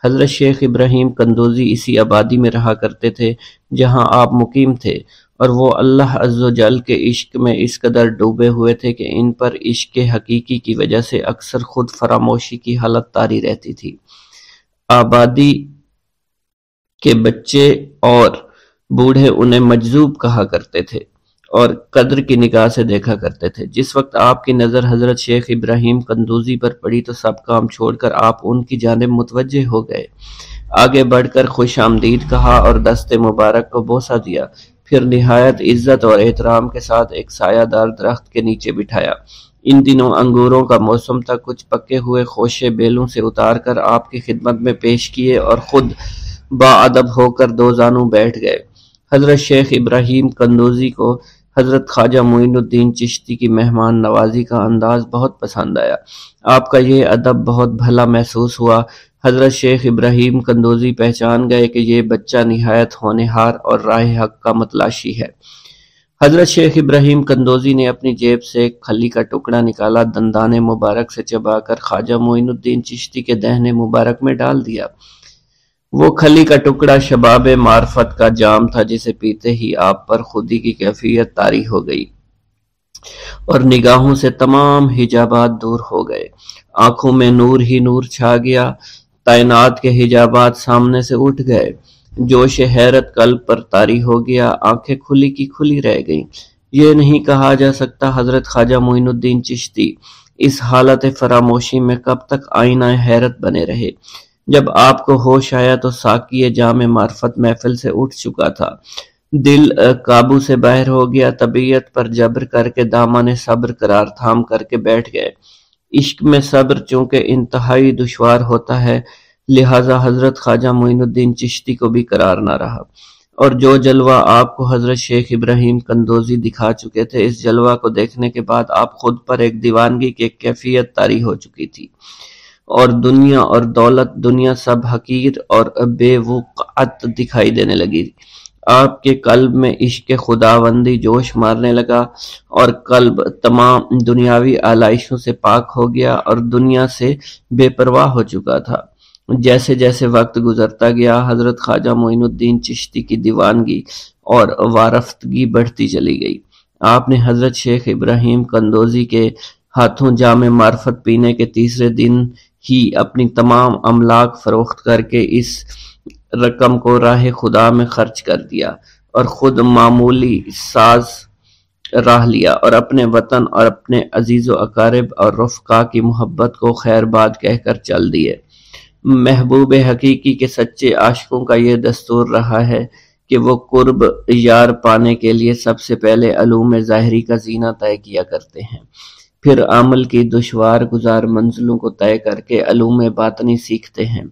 B: حضرت شیخ ابراہیم قندوزی اسی آبادی میں رہا کرتے تھے جہاں آپ مقیم تھے، اور وہ اللہ عز و جل کے عشق میں اس قدر ڈوبے ہوئے تھے کہ ان پر عشق حقیقی کی وجہ سے اکثر خود فراموشی کی حالت طاری رہتی تھی۔ آبادی کے بچے اور بوڑھے انہیں مجذوب کہا کرتے تھے اور قدر کی نگاہ سے دیکھا کرتے تھے۔ جس وقت آپ کی نظر حضرت شیخ ابراہیم قندوزی پر پڑی تو سب کام چھوڑ کر آپ ان کی جانب متوجہ ہو گئے۔ آگے بڑھ کر خوش آمدید کہا اور دست مبارک کو بوسہ دیا، پھر نہایت عزت اور احترام کے ساتھ ایک سایہ دار درخت کے نیچے بٹھایا۔ ان دنوں انگوروں کا موسم تھا، کچھ پکے ہوئے خوشے بیلوں سے اتار کر آپ کی خدمت میں پیش کیے اور خود باادب ہو کر دو زانوں بیٹھ گئے۔ حضرت شیخ ابراہیم قندوزی کو حضرت خواجہ معین الدین چشتی کی مہمان نوازی کا انداز بہت پسند آیا۔ آپ کا یہ ادب بہت بھلا محسوس ہوا۔ حضرت شیخ ابراہیم قندوزی پہچان گئے کہ یہ بچہ نہایت ہونہار اور راہ حق کا متلاشی ہے۔ حضرت شیخ ابراہیم قندوزی نے اپنی جیب سے ایک کھلی کا ٹکڑا نکالا، دندان مبارک سے چبا کر خواجہ معین الدین چشتی کے دہنے مبارک میں ڈال دیا۔ وہ کھلی کا ٹکڑا شباب معرفت کا جام تھا جسے پیتے ہی آپ پر خودی کی کیفیت طاری ہو گئی اور نگاہوں سے تمام حجابات دور ہو گئے۔ آنکھوں میں نور ہی نور چھا گیا، تعینات کے حجابات سامنے سے اٹھ گئے، جوش حیرت قلب پر طاری ہو گیا، آنکھیں کھلی کی کھلی رہ گئیں۔ یہ نہیں کہا جا سکتا حضرت خواجہ معین الدین چشتی اس حالت فراموشی میں کب تک آئینہ حیرت بنے رہے۔ جب آپ کو ہوش آیا تو ساقی جام معرفت محفل سے اٹھ چکا تھا، دل قابو سے باہر ہو گیا، طبیعت پر جبر کر کے دامن صبر قرار تھام کر کے بیٹھ گئے۔ عشق میں صبر چونکہ انتہائی دشوار ہوتا ہے، لہذا حضرت خواجہ معین الدین چشتی کو بھی قرار نہ رہا، اور جو جلوہ آپ کو حضرت شیخ ابراہیم قندوزی دکھا چکے تھے، اس جلوہ کو دیکھنے کے بعد آپ خود پر ایک دیوانگی کی ایک کیفیت طاری ہو چکی تھی، اور دنیا اور دولت، دنیا سب حقیر اور بے وقعت دکھائی دینے لگی۔ آپ کے قلب میں عشق خداوندی جوش مارنے لگا اور قلب تمام دنیاوی آلائشوں سے پاک ہو گیا اور دنیا سے بے پرواہ ہو چکا تھا۔ جیسے جیسے وقت گزرتا گیا، حضرت خواجہ معین الدین چشتی کی دیوانگی اور وارفتگی بڑھتی چلی گئی۔ آپ نے حضرت شیخ ابراہیم قندوزی کے ہاتھوں جام معرفت پینے کے تیسرے دن ہی اپنی تمام املاک فروخت کر کے اس رقم کو راہ خدا میں خرچ کر دیا اور خود معمولی ساز راہ لیا اور اپنے وطن اور اپنے عزیز و اقارب اور رفقا کی محبت کو خیر باد کہہ کر چل دیے۔ محبوب حقیقی کے سچے عاشقوں کا یہ دستور رہا ہے کہ وہ قرب یار پانے کے لیے سب سے پہلے علوم ظاہری کا زینہ طے کیا کرتے ہیں، پھر عمل کی دشوار گزار منزلوں کو طے کر کے علوم باطنی سیکھتے ہیں،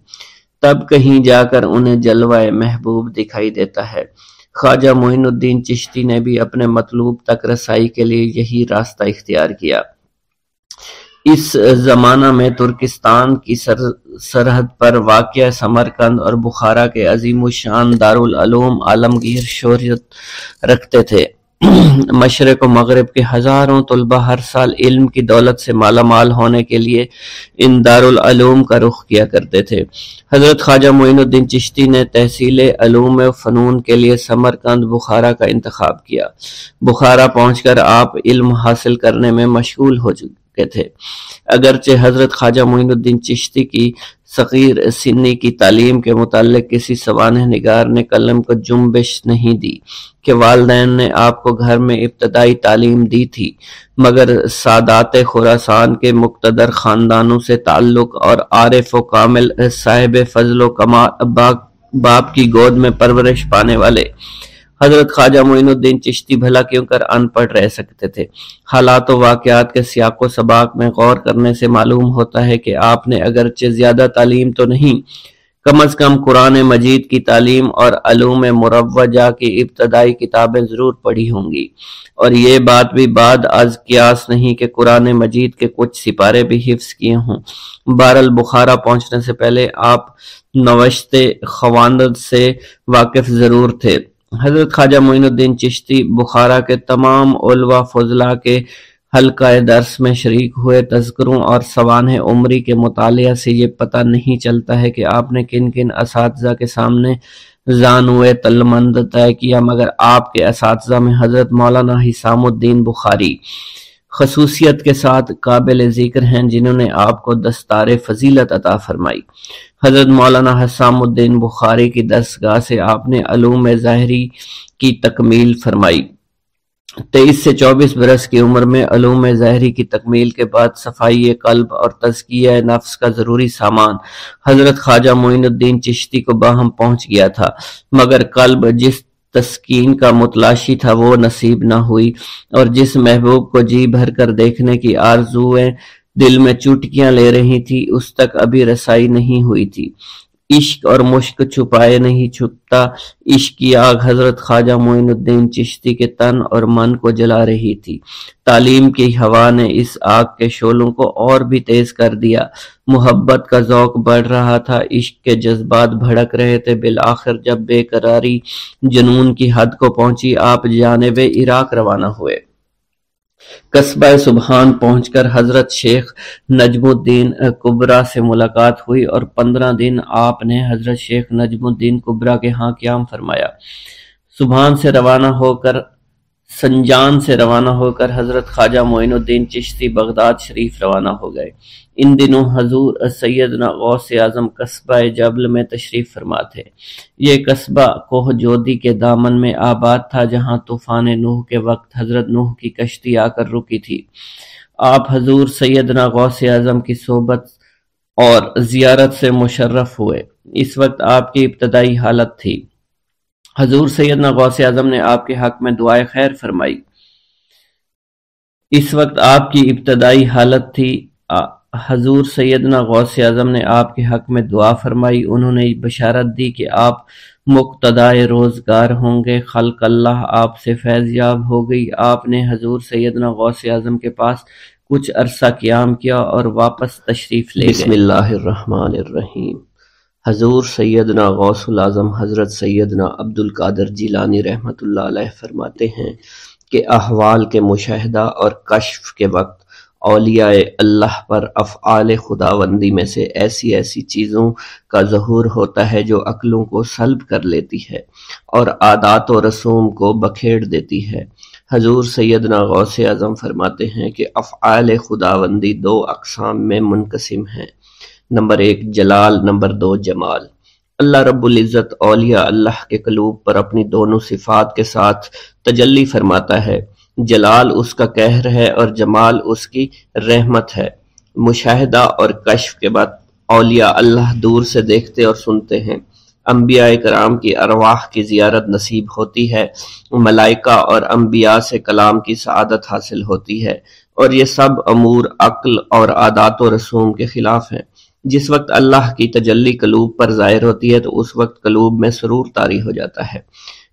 B: تب کہیں جا کر انہیں جلوہ محبوب دکھائی دیتا ہے۔ خواجہ معین الدین چشتی نے بھی اپنے مطلوب تک رسائی کے لیے یہی راستہ اختیار کیا۔ اس زمانہ میں ترکستان کی سرحد پر واقع سمرقند اور بخارا کے عظیم الشان دارالعلوم عالمگیر شہرت رکھتے تھے۔ مشرق و مغرب کے ہزاروں طلبہ ہر سال علم کی دولت سے مالا مال ہونے کے لیے ان دارالعلوم کا رخ کیا کرتے تھے۔ حضرت خواجہ معین الدین چشتی نے تحصیل علوم و فنون کے لیے سمرقند بخارا کا انتخاب کیا۔ بخارا پہنچ کر آپ علم حاصل کرنے میں مشغول ہو چکے تھے۔ اگرچہ حضرت خواجہ معین الدین چشتی کی صغیر سنی کی تعلیم کے متعلق کسی سوانح نگار نے قلم کو جنبش نہیں دی کہ والدین نے آپ کو گھر میں ابتدائی تعلیم دی تھی، مگر سادات خراسان کے مقتدر خاندانوں سے تعلق اور عارف و کامل صاحب فضل و کمال باپ کی گود میں پرورش پانے والے حضرت خواجہ معین الدین چشتی بھلا کیوں کر ان پڑھ رہ سکتے تھے۔ حالات و واقعات کے سیاق و سباق میں غور کرنے سے معلوم ہوتا ہے کہ آپ نے اگرچہ زیادہ تعلیم تو نہیں، کم از کم قرآن مجید کی تعلیم اور علوم مروجہ کی ابتدائی کتابیں ضرور پڑھی ہوں گی، اور یہ بات بھی بعد از قیاس نہیں کہ قرآن مجید کے کچھ سپارے بھی حفظ کیے ہوں۔ بہرحال بخارا پہنچنے سے پہلے آپ نوشت خواندند سے واقف ضرور تھے۔ حضرت خواجہ معین الدین چشتی بخارا کے تمام علماء فضلاء کے حلقہ درس میں شریک ہوئے۔ تذکروں اور سوانح عمری کے مطالعہ سے یہ پتہ نہیں چلتا ہے کہ آپ نے کن کن اساتذہ کے سامنے زانوئے تلمند طے کیا، مگر آپ کے اساتذہ میں حضرت مولانا حسام الدین بخاری خصوصیت کے ساتھ قابل ذکر ہیں، جنہوں نے آپ کو دستار فضیلت عطا فرمائی۔ حضرت مولانا حسام الدین بخاری کی دستگاہ سے آپ نے علوم ظاہری کی تکمیل فرمائی۔ 23 سے 24 برس کی عمر میں علوم ظاہری کی تکمیل کے بعد صفائی قلب اور تزکیہ نفس کا ضروری سامان حضرت خواجہ معین الدین چشتی کو باہم پہنچ گیا تھا، مگر قلب جس تسکین کا متلاشی تھا وہ نصیب نہ ہوئی، اور جس محبوب کو جی بھر کر دیکھنے کی آرزویں دل میں چوٹکیاں لے رہی تھی اس تک ابھی رسائی نہیں ہوئی تھی۔ عشق اور مشک چھپائے نہیں چھپتا، عشق کی آگ حضرت خواجہ معین الدین چشتی کے تن اور من کو جلا رہی تھی۔ تعلیم کی ہوا نے اس آگ کے شعلوں کو اور بھی تیز کر دیا، محبت کا ذوق بڑھ رہا تھا، عشق کے جذبات بھڑک رہے تھے۔ بالآخر جب بے قراری جنون کی حد کو پہنچی، آپ جانب عراق روانہ ہوئے۔ قصبہ سبحان پہنچ کر حضرت شیخ نجم الدین کبرا سے ملاقات ہوئی، اور 15 دن آپ نے حضرت شیخ نجم الدین کبرا کے ہاں قیام فرمایا۔ سبحان سے روانہ ہو کر سنجان سے روانہ ہو کر حضرت خواجہ معین الدین چشتی بغداد شریف روانہ ہو گئے۔ ان دنوں حضور سیدنا غوث اعظم قصبہ جبل میں تشریف فرما تھے۔ یہ قصبہ کوہ جودی کے دامن میں آباد تھا، جہاں طوفان نوح کے وقت حضرت نوح کی کشتی آ کر رکی تھی۔ آپ حضور سیدنا غوث اعظم کی صحبت اور زیارت سے مشرف ہوئے۔ اس وقت آپ کی ابتدائی حالت تھی۔ حضور سیدنا غوث اعظم نے آپ کے حق میں دعائے خیر فرمائی۔ اس وقت آپ کی ابتدائی حالت تھی۔ حضور سیدنا غوث اعظم نے آپ کے حق میں دعا فرمائی۔ انہوں نے بشارت دی کہ آپ مقتدائے روزگار ہوں گے۔ خلق اللہ آپ سے فیض یاب ہو گئی۔ آپ نے حضور سیدنا غوث اعظم کے پاس کچھ عرصہ قیام کیا اور واپس تشریف لے گئے۔ بسم اللہ الرحمن الرحیم۔ حضور سیدنا غوث العظم حضرت سیدنا عبد القادر جیلانی رحمۃ اللہ علیہ فرماتے ہیں کہ احوال کے مشاہدہ اور کشف کے وقت اولیاء اللہ پر افعال خداوندی میں سے ایسی ایسی چیزوں کا ظہور ہوتا ہے جو عقلوں کو سلب کر لیتی ہے اور عادات و رسوم کو بکھیڑ دیتی ہے۔ حضور سیدنا غوث اعظم فرماتے ہیں کہ افعال خداوندی 2 اقسام میں منقسم ہیں، نمبر 1 جلال، نمبر 2 جمال۔ اللہ رب العزت اولیاء اللہ کے قلوب پر اپنی دونوں صفات کے ساتھ تجلی فرماتا ہے۔ جلال اس کا قہر ہے اور جمال اس کی رحمت ہے۔ مشاہدہ اور کشف کے بعد اولیاء اللہ دور سے دیکھتے اور سنتے ہیں، انبیاء کرام کی ارواح کی زیارت نصیب ہوتی ہے، ملائکہ اور انبیاء سے کلام کی سعادت حاصل ہوتی ہے، اور یہ سب امور عقل اور عادات و رسوم کے خلاف ہیں۔ جس وقت اللہ کی تجلی قلوب پر ظاہر ہوتی ہے تو اس وقت قلوب میں سرور طاری ہو جاتا ہے۔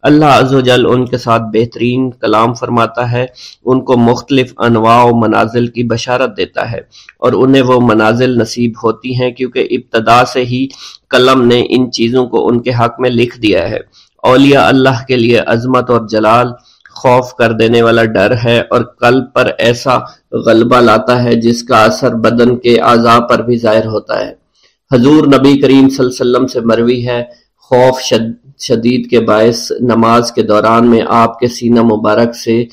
B: اللہ عز و جل ان کے ساتھ بہترین کلام فرماتا ہے، ان کو مختلف انواع و منازل کی بشارت دیتا ہے، اور انہیں وہ منازل نصیب ہوتی ہیں کیونکہ ابتدا سے ہی قلم نے ان چیزوں کو ان کے حق میں لکھ دیا ہے۔ اولیاء اللہ کے لیے عظمت اور جلال
A: خوف کر دینے والا ڈر ہے اور قلب پر ایسا غلبہ لاتا ہے جس کا اثر بدن کے اعضاء پر بھی ظاہر ہوتا ہے۔ حضور نبی کریم صلی اللہ علیہ وسلم سے مروی ہے، خوف شدید کے باعث نماز کے دوران میں آپ کے سینہ مبارک سے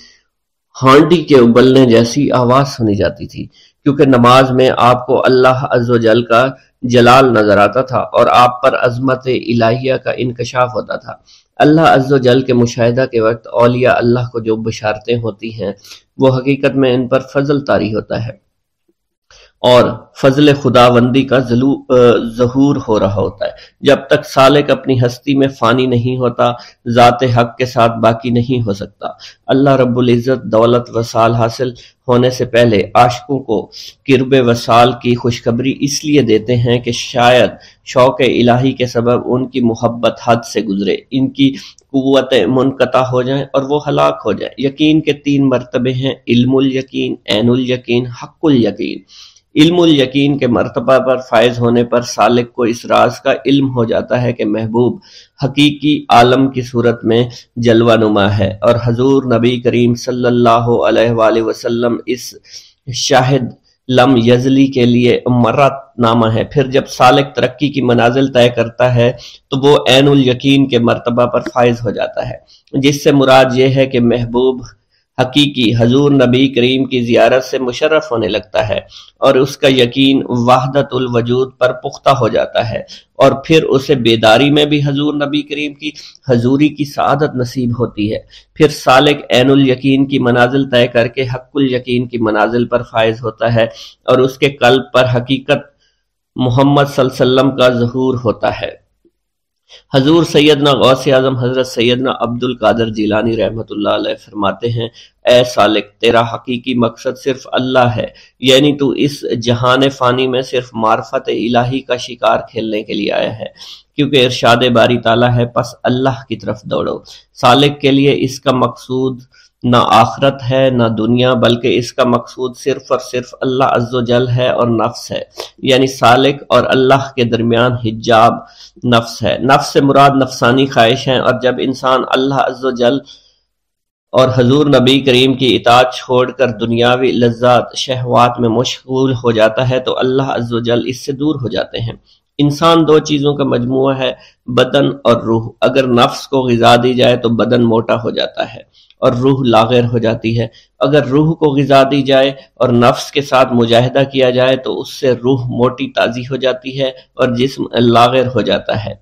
A: ہانڈی کے ابلنے جیسی آواز سنی جاتی تھی، کیونکہ نماز میں آپ کو اللہ عز و جل کا جلال نظر آتا تھا اور آپ پر عظمت الہیہ کا انکشاف ہوتا تھا۔ اللہ عز و جل کے مشاہدہ کے وقت اولیاء اللہ کو جو بشارتیں ہوتی ہیں وہ حقیقت میں ان پر فضل طاری ہوتا ہے اور فضل خداوندی کا ظہور ہو رہا ہوتا ہے۔ جب تک سالک اپنی ہستی میں فانی نہیں ہوتا، ذات حق کے ساتھ باقی نہیں ہو سکتا۔ اللہ رب العزت دولت وصال حاصل ہونے سے پہلے عاشقوں کو قرب وصال کی خوشخبری اس لیے دیتے ہیں کہ شاید شوق الہی کے سبب ان کی محبت حد سے گزرے، ان کی قوتیں منقطع ہو جائیں اور وہ ہلاک ہو جائیں۔ یقین کے 3 مرتبے ہیں: علم الیقین، عین الیقین، حق الیقین۔ علم الیقین کے مرتبہ پر فائز ہونے پر سالک کو اس راز کا علم ہو جاتا ہے کہ محبوب حقیقی عالم کی صورت میں جلوہ نما ہے، اور حضور نبی کریم صلی اللہ علیہ وآلہ وسلم اس شاہد لم یزلی کے لیے مرت نامہ ہے۔ پھر جب سالک ترقی کی منازل طے کرتا ہے تو وہ عین الیقین کے مرتبہ پر فائز ہو جاتا ہے، جس سے مراد یہ ہے کہ محبوب حقیقی حضور نبی کریم کی زیارت سے مشرف ہونے لگتا ہے اور اس کا یقین وحدت الوجود پر پختہ ہو جاتا ہے، اور پھر اسے بیداری میں بھی حضور نبی کریم کی حضوری کی سعادت نصیب ہوتی ہے۔ پھر سالک عین الیقین کی منازل طے کر کے حق الیقین کی منازل پر فائز ہوتا ہے اور اس کے قلب پر حقیقت محمد صلی اللہ علیہ وسلم کا ظہور ہوتا ہے۔ حضور سیدنا غوث اعظم حضرت سیدنا عبد القادر جیلانی رحمۃ اللہ علیہ فرماتے ہیں، اے سالک، تیرا حقیقی مقصد صرف اللہ ہے، یعنی تو اس جہان فانی میں صرف معرفت الہی کا شکار کھیلنے کے لیے آیا ہے، کیونکہ ارشاد باری تعالیٰ ہے، پس اللہ کی طرف دوڑو۔ سالک کے لیے اس کا مقصود نہ آخرت ہے نہ دنیا، بلکہ اس کا مقصود صرف اور صرف اللہ عز و جل ہے اور نفس ہے، یعنی سالک اور اللہ کے درمیان حجاب نفس ہے۔ نفس سے مراد نفسانی خواہش ہیں، اور جب انسان اللہ عز و جل اور حضور نبی کریم کی اطاعت چھوڑ کر دنیاوی لذات شہوات میں مشغول ہو جاتا ہے تو اللہ عز و جل اس سے دور ہو جاتے ہیں۔ انسان 2 چیزوں کا مجموعہ ہے، بدن اور روح۔ اگر نفس کو غذا دی جائے تو بدن موٹا ہو جاتا ہے اور روح لاغر ہو جاتی ہے، اگر روح کو غذا دی جائے اور نفس کے ساتھ مجاہدہ کیا جائے تو اس سے روح موٹی تازی ہو جاتی ہے اور جسم لاغر ہو جاتا ہے۔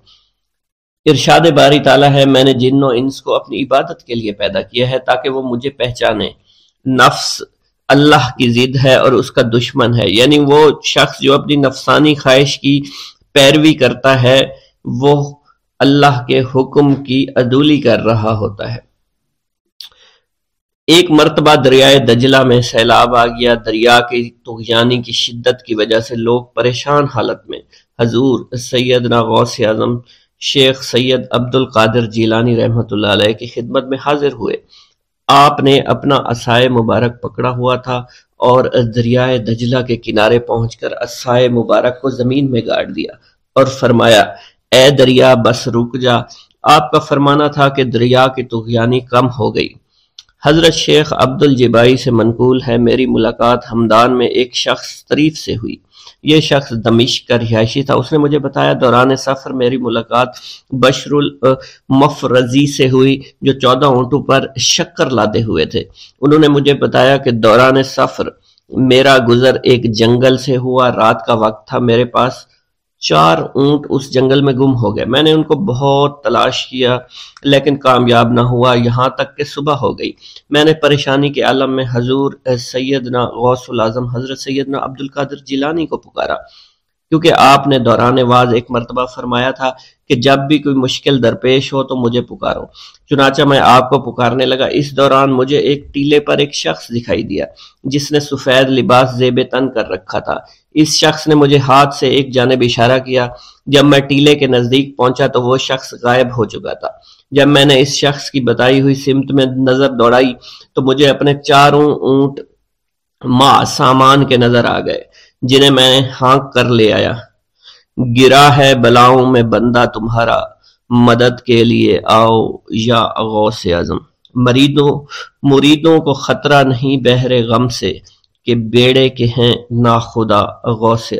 A: ارشاد باری تعالیٰ ہے، میں نے جن و انس کو اپنی عبادت کے لیے پیدا کیا ہے تاکہ وہ مجھے پہچانے۔ نفس اللہ کی ضد ہے اور اس کا دشمن ہے، یعنی وہ شخص جو اپنی نفسانی خواہش کی پیروی کرتا ہے وہ اللہ کے حکم کی عدولی کر رہا ہوتا ہے۔ ایک مرتبہ دریائے دجلہ میں سیلاب آ گیا۔ دریا کی طغیانی کی شدت کی وجہ سے لوگ پریشان حالت میں حضور سیدنا غوث اعظم شیخ سید عبد القادر جیلانی رحمۃ اللہ علیہ کی خدمت میں حاضر ہوئے۔ آپ نے اپنا عصائے مبارک پکڑا ہوا تھا اور دریائے دجلہ کے کنارے پہنچ کر عصائے مبارک کو زمین میں گاڑ دیا اور فرمایا، اے دریا بس رک جا۔ آپ کا فرمانا تھا کہ دریا کی طغیانی کم ہو گئی۔ حضرت شیخ عبد الجبائی سے منقول ہے، میری ملاقات ہمدان میں ایک شخص طریف سے ہوئی۔ یہ شخص دمشق کا رہائشی تھا۔ اس نے مجھے بتایا دوران سفر میری ملاقات بشر المفرزی سے ہوئی جو 14 اونٹوں پر شکر لادے ہوئے تھے۔ انہوں نے مجھے بتایا کہ دوران سفر میرا گزر ایک جنگل سے ہوا۔ رات کا وقت تھا، میرے پاس 4 اونٹ اس جنگل میں گم ہو گئے۔ میں نے ان کو بہت تلاش کیا لیکن کامیاب نہ ہوا، یہاں تک کہ صبح ہو گئی۔ میں نے پریشانی کے عالم میں حضور سیدنا غوث الاعظم حضرت سیدنا عبد القادر جیلانی کو پکارا، کیونکہ آپ نے دوران واز ایک مرتبہ فرمایا تھا کہ جب بھی کوئی مشکل درپیش ہو تو مجھے پکارو۔ چنانچہ میں آپ کو پکارنے لگا۔ اس دوران مجھے ایک ٹیلے پر ایک شخص دکھائی دیا جس نے سفید لباس زیب تن کر رکھا تھا۔ اس شخص نے مجھے ہاتھ سے ایک جانب اشارہ کیا۔ جب میں ٹیلے کے نزدیک پہنچا تو وہ شخص غائب ہو چکا تھا۔ جب میں نے اس شخص کی بتائی ہوئی سمت میں نظر دوڑائی تو مجھے اپنے 4 اونٹ ماں سامان کے نظر آ گئے جنہیں میں نے ہانک کر لے آیا۔ گرا ہے بلاؤں میں بندہ تمہارا، مدد کے لیے آؤ یا غوث اعظم۔
B: مریدوں کو خطرہ نہیں بحر غم سے، کہ بیڑے کے ہیں ناخدا غوث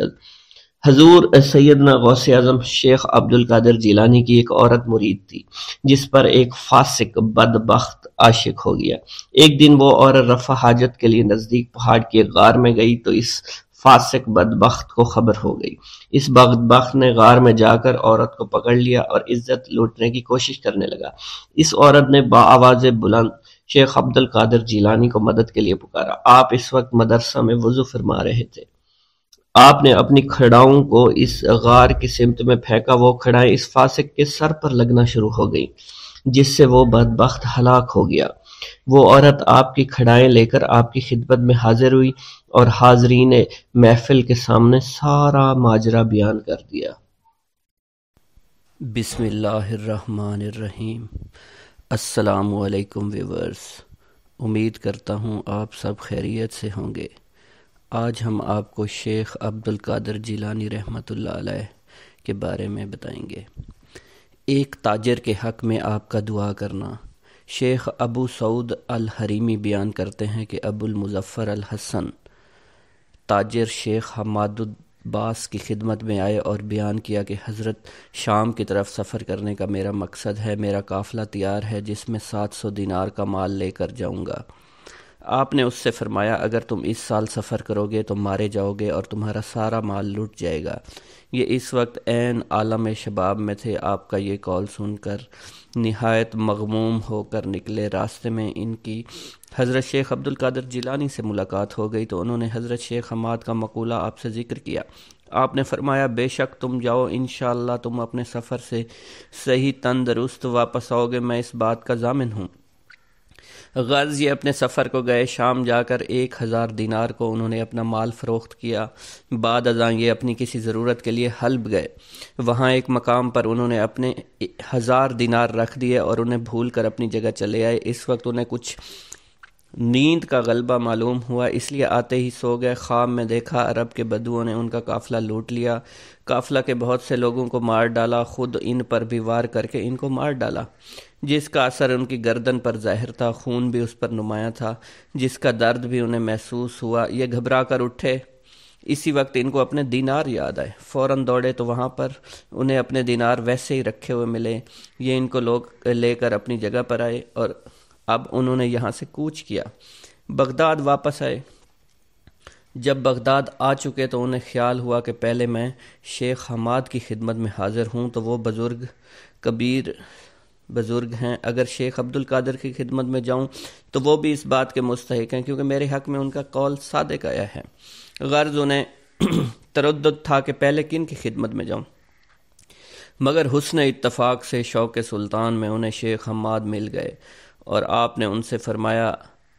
B: حضور سیدنا غوث اعظم شیخ عبد القادر جیلانی کی ایک عورت مرید تھی، جس پر ایک فاسق بدبخت عاشق ہو گیا۔ ایک دن وہ عورت رفع حاجت کے لیے نزدیک پہاڑ کی ایک غار میں گئی تو اس فاسق بدبخت کو خبر ہو گئی۔ اس بدبخت نے غار میں جا کر عورت کو پکڑ لیا اور عزت لوٹنے کی کوشش کرنے لگا۔ اس عورت نے بآواز بلند شیخ عبد القادر جیلانی کو مدد کے لیے پکارا۔ آپ اس وقت مدرسہ میں وضو فرما رہے تھے۔ آپ نے اپنی کھڑاؤں کو اس غار کی سمت میں پھینکا۔ وہ کھڑائیں اس فاسق کے سر پر لگنا شروع ہو گئیں، جس سے وہ بدبخت ہلاک ہو گیا۔ وہ عورت آپ کی کھڑائیں لے کر آپ کی خدمت میں حاضر ہوئی اور حاضرین محفل کے سامنے سارا ماجرا بیان کر دیا۔
A: بسم اللہ الرحمن الرحیم۔ السلام علیکم ویورز، امید کرتا ہوں آپ سب خیریت سے ہوں گے۔ آج ہم آپ کو شیخ عبد القادر جیلانی رحمۃ اللہ علیہ کے بارے میں بتائیں گے۔ ایک تاجر کے حق میں آپ کا دعا کرنا۔ شیخ ابو سعود الحریمی بیان کرتے ہیں کہ ابو المظفر الحسن تاجر شیخ حماد الباس کی خدمت میں آئے اور بیان کیا کہ حضرت شام کی طرف سفر کرنے کا میرا مقصد ہے، میرا قافلہ تیار ہے جس میں 700 دینار کا مال لے کر جاؤں گا۔ آپ نے اس سے فرمایا اگر تم اس سال سفر کرو گے تو مارے جاؤ گے اور تمہارا سارا مال لٹ جائے گا۔ یہ اس وقت عین عالم شباب میں تھے۔ آپ کا یہ قول سن کر نہایت مغموم ہو کر نکلے۔ راستے میں ان کی حضرت شیخ عبد القادر جیلانی سے ملاقات ہو گئی تو انہوں نے حضرت شیخ حماد کا مقولہ آپ سے ذکر کیا۔ آپ نے فرمایا بے شک تم جاؤ، انشاءاللہ تم اپنے سفر سے صحیح تندرست واپس آؤ گے، میں اس بات کا ضامن ہوں۔ غرض یہ اپنے سفر کو گئے۔ شام جا کر 1000 دینار کو انہوں نے اپنا مال فروخت کیا۔ بعد ازاں یہ اپنی کسی ضرورت کے لیے حلب گئے۔ وہاں ایک مقام پر انہوں نے اپنے 1000 دینار رکھ دیے اور انہیں بھول کر اپنی جگہ چلے آئے۔ اس وقت انہیں کچھ نیند کا غلبہ معلوم ہوا، اس لیے آتے ہی سو گئے۔ خواب میں دیکھا عرب کے بدوؤں نے ان کا قافلہ لوٹ لیا، قافلہ کے بہت سے لوگوں کو مار ڈالا، خود ان پر بھی وار کر کے ان کو مار ڈالا، جس کا اثر ان کی گردن پر ظاہر تھا، خون بھی اس پر نمایاں تھا، جس کا درد بھی انہیں محسوس ہوا۔ یہ گھبرا کر اٹھے، اسی وقت ان کو اپنے دینار یاد آئے، فوراً دوڑے تو وہاں پر انہیں اپنے دینار ویسے ہی رکھے ہوئے ملے۔ یہ ان کو لوگ لے کر اپنی جگہ پر آئے اور اب انہوں نے یہاں سے کوچ کیا، بغداد واپس آئے۔ جب بغداد آ چکے تو انہیں خیال ہوا کہ پہلے میں شیخ حماد کی خدمت میں حاضر ہوں تو وہ بزرگ کبیر بزرگ ہیں، اگر شیخ عبد القادر کی خدمت میں جاؤں تو وہ بھی اس بات کے مستحق ہیں کیونکہ میرے حق میں ان کا قول صادق آیا ہے۔ غرض انہیں تردد تھا کہ پہلے کن کی خدمت میں جاؤں، مگر حسن اتفاق سے شوق سلطان میں انہیں شیخ حماد مل گئے اور آپ نے ان سے فرمایا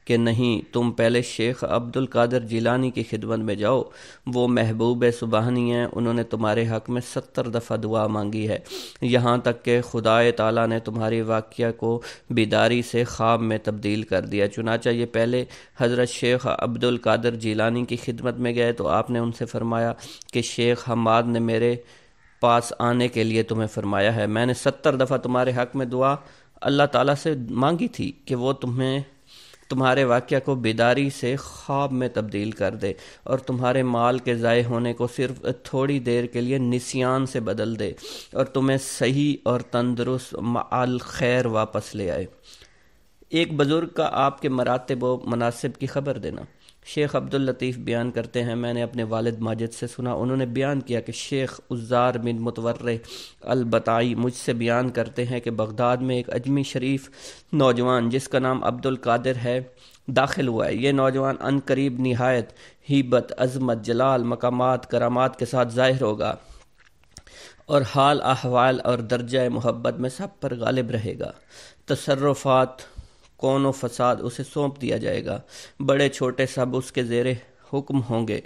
A: کہ نہیں، تم پہلے شیخ عبد القادر جیلانی کی خدمت میں جاؤ، وہ محبوب سبحانی ہیں، انہوں نے تمہارے حق میں 70 دفعہ دعا مانگی ہے، یہاں تک کہ خدا تعالیٰ نے تمہاری واقعہ کو بیداری سے خواب میں تبدیل کر دیا۔ چنانچہ یہ پہلے حضرت شیخ عبد القادر جیلانی کی خدمت میں گئے تو آپ نے ان سے فرمایا کہ شیخ حماد نے میرے پاس آنے کے لیے تمہیں فرمایا ہے، میں نے 70 دفعہ تمہارے حق میں دعا اللہ تعالیٰ سے مانگی تھی کہ وہ تمہارے واقعہ کو بیداری سے خواب میں تبدیل کر دے اور تمہارے مال کے ضائع ہونے کو صرف تھوڑی دیر کے لیے نسیان سے بدل دے اور تمہیں صحیح اور تندرست معال خیر واپس لے آئے۔ ایک بزرگ کا آپ کے مراتب و مناصب کی خبر دینا۔ شیخ عبد اللطیف بیان کرتے ہیں میں نے اپنے والد ماجد سے سنا، انہوں نے بیان کیا کہ شیخ عزار بن متورع البتائی مجھ سے بیان کرتے ہیں کہ بغداد میں ایک اجمی شریف نوجوان جس کا نام عبد القادر ہے داخل ہوا ہے۔ یہ نوجوان عن قریب نہایت ہیبت، عظمت، جلال، مقامات، کرامات کے ساتھ ظاہر ہوگا اور حال احوال اور درجہ محبت میں سب پر غالب رہے گا۔ تصرفات، کون و فساد اسے سونپ دیا جائے گا، بڑے چھوٹے سب اس کے زیر حکم ہوں گے۔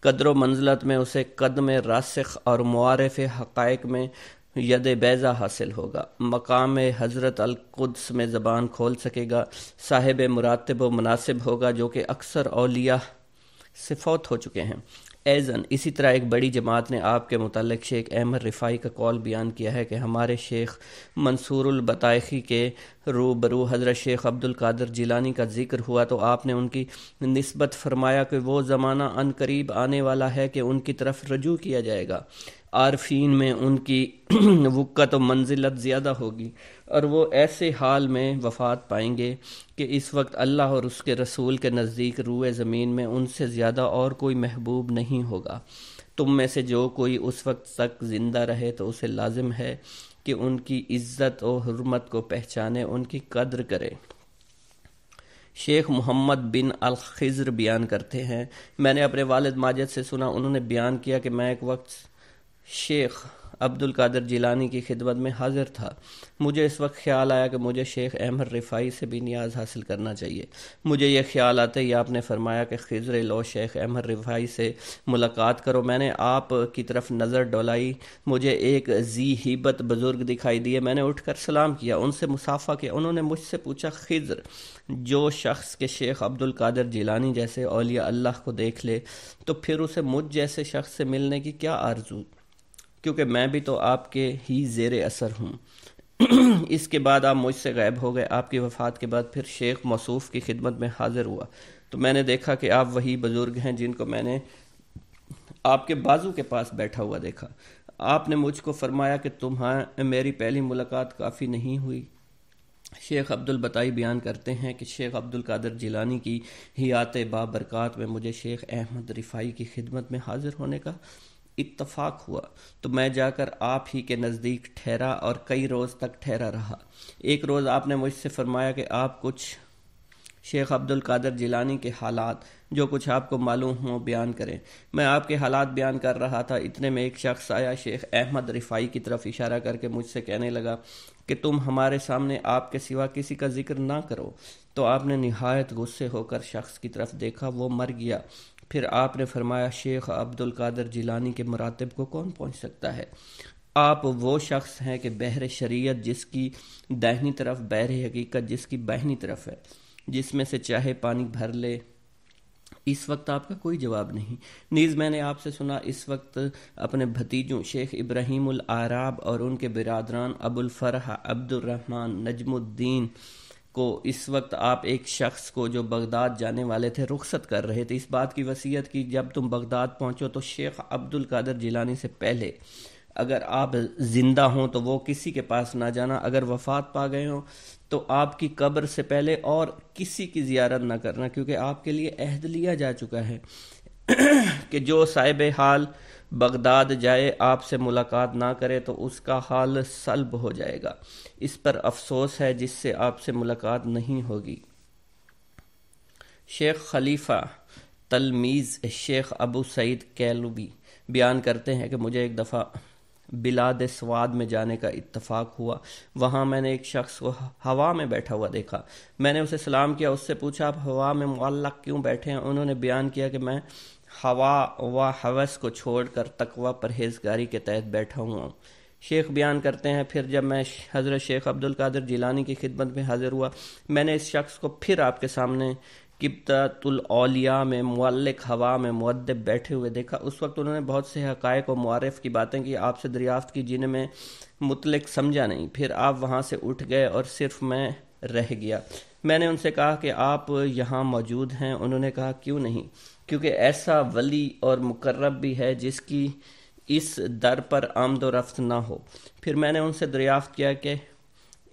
A: قدر و منزلت میں اسے قدم راسخ اور معارف حقائق میں ید بیضہ حاصل ہوگا، مقام حضرت القدس میں زبان کھول سکے گا، صاحب مراتب و مناصب ہوگا جو کہ اکثر اولیاء سے فوت ہو چکے ہیں۔
B: ایزن اسی طرح ایک بڑی جماعت نے آپ کے متعلق شیخ احمد رفاعی کا قول بیان کیا ہے کہ ہمارے شیخ منصور البطائخی کے روبرو حضرت شیخ عبد القادر جیلانی کا ذکر ہوا تو آپ نے ان کی نسبت فرمایا کہ وہ زمانہ ان قریب آنے والا ہے کہ ان کی طرف رجوع کیا جائے گا، عارفین میں ان کی وقت و منزلت زیادہ ہوگی اور وہ ایسے حال میں وفات پائیں گے کہ اس وقت اللہ اور اس کے رسول کے نزدیک روئے زمین میں ان سے زیادہ اور کوئی محبوب نہیں ہوگا۔ تم میں سے جو کوئی اس وقت تک زندہ رہے تو اسے لازم ہے کہ ان کی عزت و حرمت کو پہچانے، ان کی قدر کرے۔ شیخ محمد بن الخضر بیان کرتے ہیں، میں نے اپنے والد ماجد سے سنا، انہوں نے بیان کیا کہ میں ایک وقت شیخ عبد القادر جیلانی کی خدمت میں حاضر تھا۔ مجھے اس وقت خیال آیا کہ مجھے شیخ احمد رفاعی سے بھی نیاز حاصل کرنا چاہیے۔ مجھے یہ خیال آتے ہی آپ نے فرمایا کہ خضر لو، شیخ احمد رفاعی سے ملاقات کرو۔ میں نے آپ کی طرف نظر ڈولائی، مجھے ایک ذی ہیبت بزرگ دکھائی دیے۔ میں نے اٹھ کر سلام کیا، ان سے مصافحہ کیا۔ انہوں نے مجھ سے پوچھا، خضر، جو شخص کے شیخ عبد القادر جیلانی جیسے اولیاء اللہ کو دیکھ لے تو پھر اسے مجھ جیسے شخص سے ملنے کی کیا آرزو، کیونکہ میں بھی تو آپ کے ہی زیر اثر ہوں۔ اس کے بعد آپ مجھ سے غائب ہو گئے۔ آپ کی وفات کے بعد پھر شیخ موصوف کی خدمت میں حاضر ہوا تو میں نے دیکھا کہ آپ وہی بزرگ ہیں جن کو میں نے آپ کے بازو کے پاس بیٹھا ہوا دیکھا۔ آپ نے مجھ کو فرمایا کہ تمہیں میری پہلی ملاقات کافی نہیں ہوئی۔ شیخ عبد البطائی بیان کرتے ہیں کہ شیخ عبد القادر جیلانی کی حیات بابرکات میں مجھے شیخ احمد رفاعی کی خدمت میں حاضر ہونے کا اتفاق ہوا تو میں جا کر آپ ہی کے نزدیک ٹھہرا اور کئی روز تک ٹھہرا رہا۔ ایک روز آپ نے مجھ سے فرمایا کہ آپ کچھ شیخ عبد القادر جیلانی کے حالات جو کچھ آپ کو معلوم ہوں بیان کریں۔ میں آپ کے حالات بیان کر رہا تھا، اتنے میں ایک شخص آیا، شیخ احمد رفاعی کی طرف اشارہ کر کے مجھ سے کہنے لگا کہ تم ہمارے سامنے آپ کے سوا کسی کا ذکر نہ کرو۔ تو آپ نے نہایت غصے ہو کر شخص کی طرف دیکھا، وہ مر گیا۔ پھر آپ نے فرمایا، شیخ عبد القادر جیلانی کے مراتب کو کون پہنچ سکتا ہے؟ آپ وہ شخص ہیں کہ بحر شریعت جس کی داہنی طرف، بحر حقیقت جس کی بائنی طرف ہے، جس میں سے چاہے پانی بھر لے۔ اس وقت آپ کا کوئی جواب نہیں۔ نیز میں نے آپ سے سنا اس وقت اپنے بھتیجوں شیخ ابراہیم العراب اور ان کے برادران ابو الفرح عبد الرحمن نجم الدین کو اس وقت آپ ایک شخص کو جو بغداد جانے والے تھے رخصت کر رہے تھے۔ اس بات کی وصیت کی جب تم بغداد پہنچو تو شیخ عبد القادر جیلانی سے پہلے اگر آپ زندہ ہوں تو وہ کسی کے پاس نہ جانا، اگر وفات پا گئے ہوں تو آپ کی قبر سے پہلے اور کسی کی زیارت نہ کرنا، کیونکہ آپ کے لیے عہد لیا جا چکا ہے کہ جو صاحب حال بغداد جائے آپ سے ملاقات نہ کرے تو اس کا حال سلب ہو جائے گا۔ اس پر افسوس ہے جس سے آپ سے ملاقات نہیں ہوگی۔ شیخ خلیفہ تلمیذ شیخ ابو سعید کیلوبی بیان کرتے ہیں کہ مجھے ایک دفعہ بلاد سواد میں جانے کا اتفاق ہوا۔ وہاں میں نے ایک شخص کو ہوا میں بیٹھا ہوا دیکھا۔ میں نے اسے سلام کیا، اس سے پوچھا آپ ہوا میں معلق کیوں بیٹھے ہیں؟ انہوں نے بیان کیا کہ میں ہوا و ہوس کو چھوڑ کر تقوی پرہیزگاری کے تحت بیٹھا ہوا ہوں۔ شیخ بیان کرتے ہیں پھر جب میں حضرت شیخ عبد القادر جیلانی کی خدمت میں حاضر ہوا، میں نے اس شخص کو پھر آپ کے سامنے قبطۃ الاولیاء میں معلق ہوا میں مؤدب بیٹھے ہوئے دیکھا۔ اس وقت انہوں نے بہت سے حقائق و معارف کی باتیں کی، آپ سے دریافت کی جنہیں میں مطلق سمجھا نہیں۔ پھر آپ وہاں سے اٹھ گئے اور صرف میں رہ گیا۔ میں نے ان سے کہا کہ آپ یہاں موجود ہیں؟ انہوں نے کہا کیوں نہیں، کیونکہ ایسا ولی اور مقرب بھی ہے جس کی اس در پر آمد و رفت نہ ہو۔ پھر میں نے ان سے دریافت کیا کہ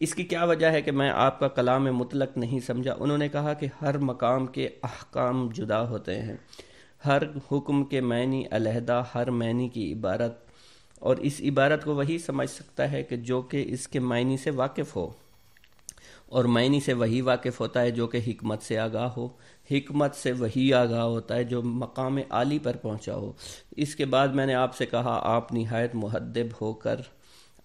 B: اس کی کیا وجہ ہے کہ میں آپ کا کلام مطلق نہیں سمجھا؟ انہوں نے کہا کہ ہر مقام کے احکام جدا ہوتے ہیں، ہر حکم کے معنی علیحدہ، ہر معنی کی عبارت، اور اس عبارت کو وہی سمجھ سکتا ہے کہ جو کہ اس کے معنی سے واقف ہو، اور معنی سے وہی واقف ہوتا ہے جو کہ حکمت سے آگاہ ہو، حکمت سے وہی آگاہ ہوتا ہے جو مقام عالی پر پہنچا ہو۔ اس کے بعد میں نے آپ سے کہا آپ نہایت مؤدب ہو کر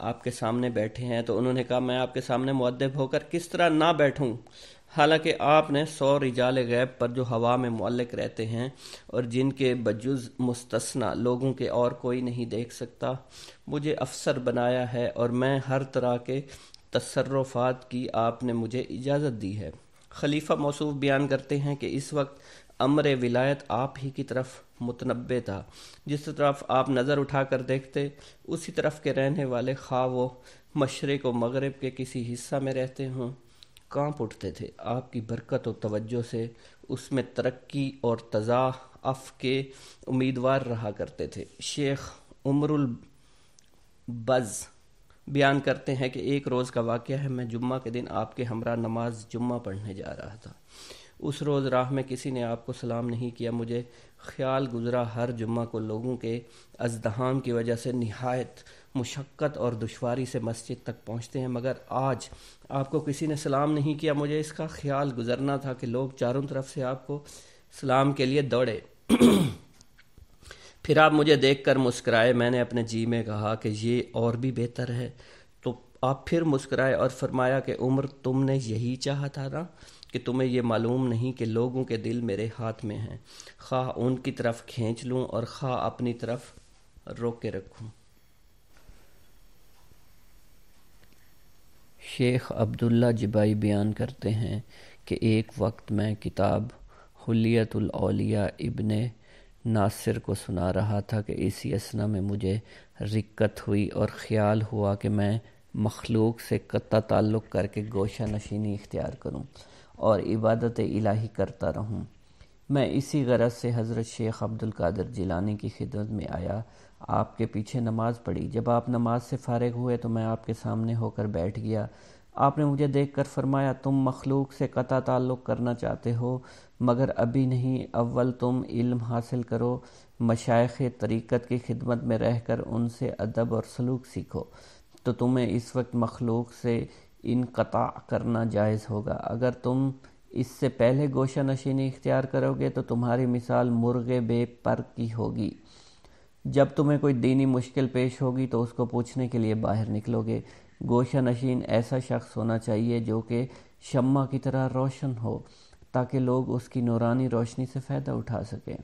B: آپ کے سامنے بیٹھے ہیں، تو انہوں نے کہا میں آپ کے سامنے مؤدب ہو کر کس طرح نہ بیٹھوں، حالانکہ آپ نے 100 رجال غیب پر جو ہوا میں معلق رہتے ہیں اور جن کے بجز مستثنیٰ لوگوں کے اور کوئی نہیں دیکھ سکتا، مجھے افسر بنایا ہے اور میں ہر طرح کے تصرفات کی آپ نے مجھے اجازت دی ہے۔ خلیفہ موصوف بیان کرتے ہیں کہ اس وقت امر ولایت آپ ہی کی طرف متنبع تھا۔ جس طرف آپ نظر اٹھا کر دیکھتے اسی طرف کے رہنے والے خواہ وہ مشرق و مغرب کے کسی حصہ میں رہتے ہوں کانپ اٹھتے تھے۔ آپ کی برکت و توجہ سے اس میں ترقی اور تضاعف کے امیدوار رہا کرتے تھے۔ شیخ عمر البز بیان کرتے ہیں کہ ایک روز کا واقعہ ہے، میں جمعہ کے دن آپ کے ہمراہ نماز جمعہ پڑھنے جا رہا تھا۔ اس روز راہ میں کسی نے آپ کو سلام نہیں کیا۔ مجھے خیال گزرا ہر جمعہ کو لوگوں کے ازدحام کی وجہ سے نہایت مشقت اور دشواری سے مسجد تک پہنچتے ہیں، مگر آج آپ کو کسی نے سلام نہیں کیا۔ مجھے اس کا خیال گزرنا تھا کہ لوگ چاروں طرف سے آپ کو سلام کے لیے دوڑے۔ پھر آپ مجھے دیکھ کر مسکرائے۔ میں نے اپنے جی میں کہا کہ یہ اور بھی بہتر ہے، تو آپ پھر مسکرائے اور فرمایا کہ عمر، تم نے یہی چاہا تھا نا، کہ تمہیں یہ معلوم نہیں کہ لوگوں کے دل میرے ہاتھ میں ہیں، خواہ ان کی طرف کھینچ لوں اور خواہ اپنی طرف روک کے رکھوں۔ شیخ عبداللہ جبائی بیان کرتے ہیں کہ ایک وقت میں کتاب حلیت الاولیاء ابن ناصر کو سنا رہا تھا کہ اسی اثنا میں مجھے رکت ہوئی اور خیال ہوا کہ میں مخلوق سے قطع تعلق کر کے گوشہ نشینی اختیار کروں اور عبادت الہی کرتا رہوں۔ میں اسی غرض سے حضرت شیخ عبدالقادر جیلانی کی خدمت میں آیا، آپ کے پیچھے نماز پڑھی۔ جب آپ نماز سے فارغ ہوئے تو میں آپ کے سامنے ہو کر بیٹھ گیا۔ آپ نے مجھے دیکھ کر فرمایا، تم مخلوق سے قطع تعلق کرنا چاہتے ہو، مگر ابھی نہیں، اول تم علم حاصل کرو، مشائخ طریقت کی خدمت میں رہ کر ان سے ادب اور سلوک سیکھو، تو تمہیں اس وقت مخلوق سے انقطاع کرنا جائز ہوگا۔ اگر تم اس سے پہلے گوشہ نشینی اختیار کرو گے تو تمہاری مثال مرغ بے پر کی ہوگی۔ جب تمہیں کوئی دینی مشکل پیش ہوگی تو اس کو پوچھنے کے لیے باہر نکلو گے۔ گوشہ نشین ایسا شخص ہونا چاہیے جو کہ شمع کی طرح روشن ہو، تاکہ لوگ اس کی نورانی روشنی سے فائدہ اٹھا سکیں۔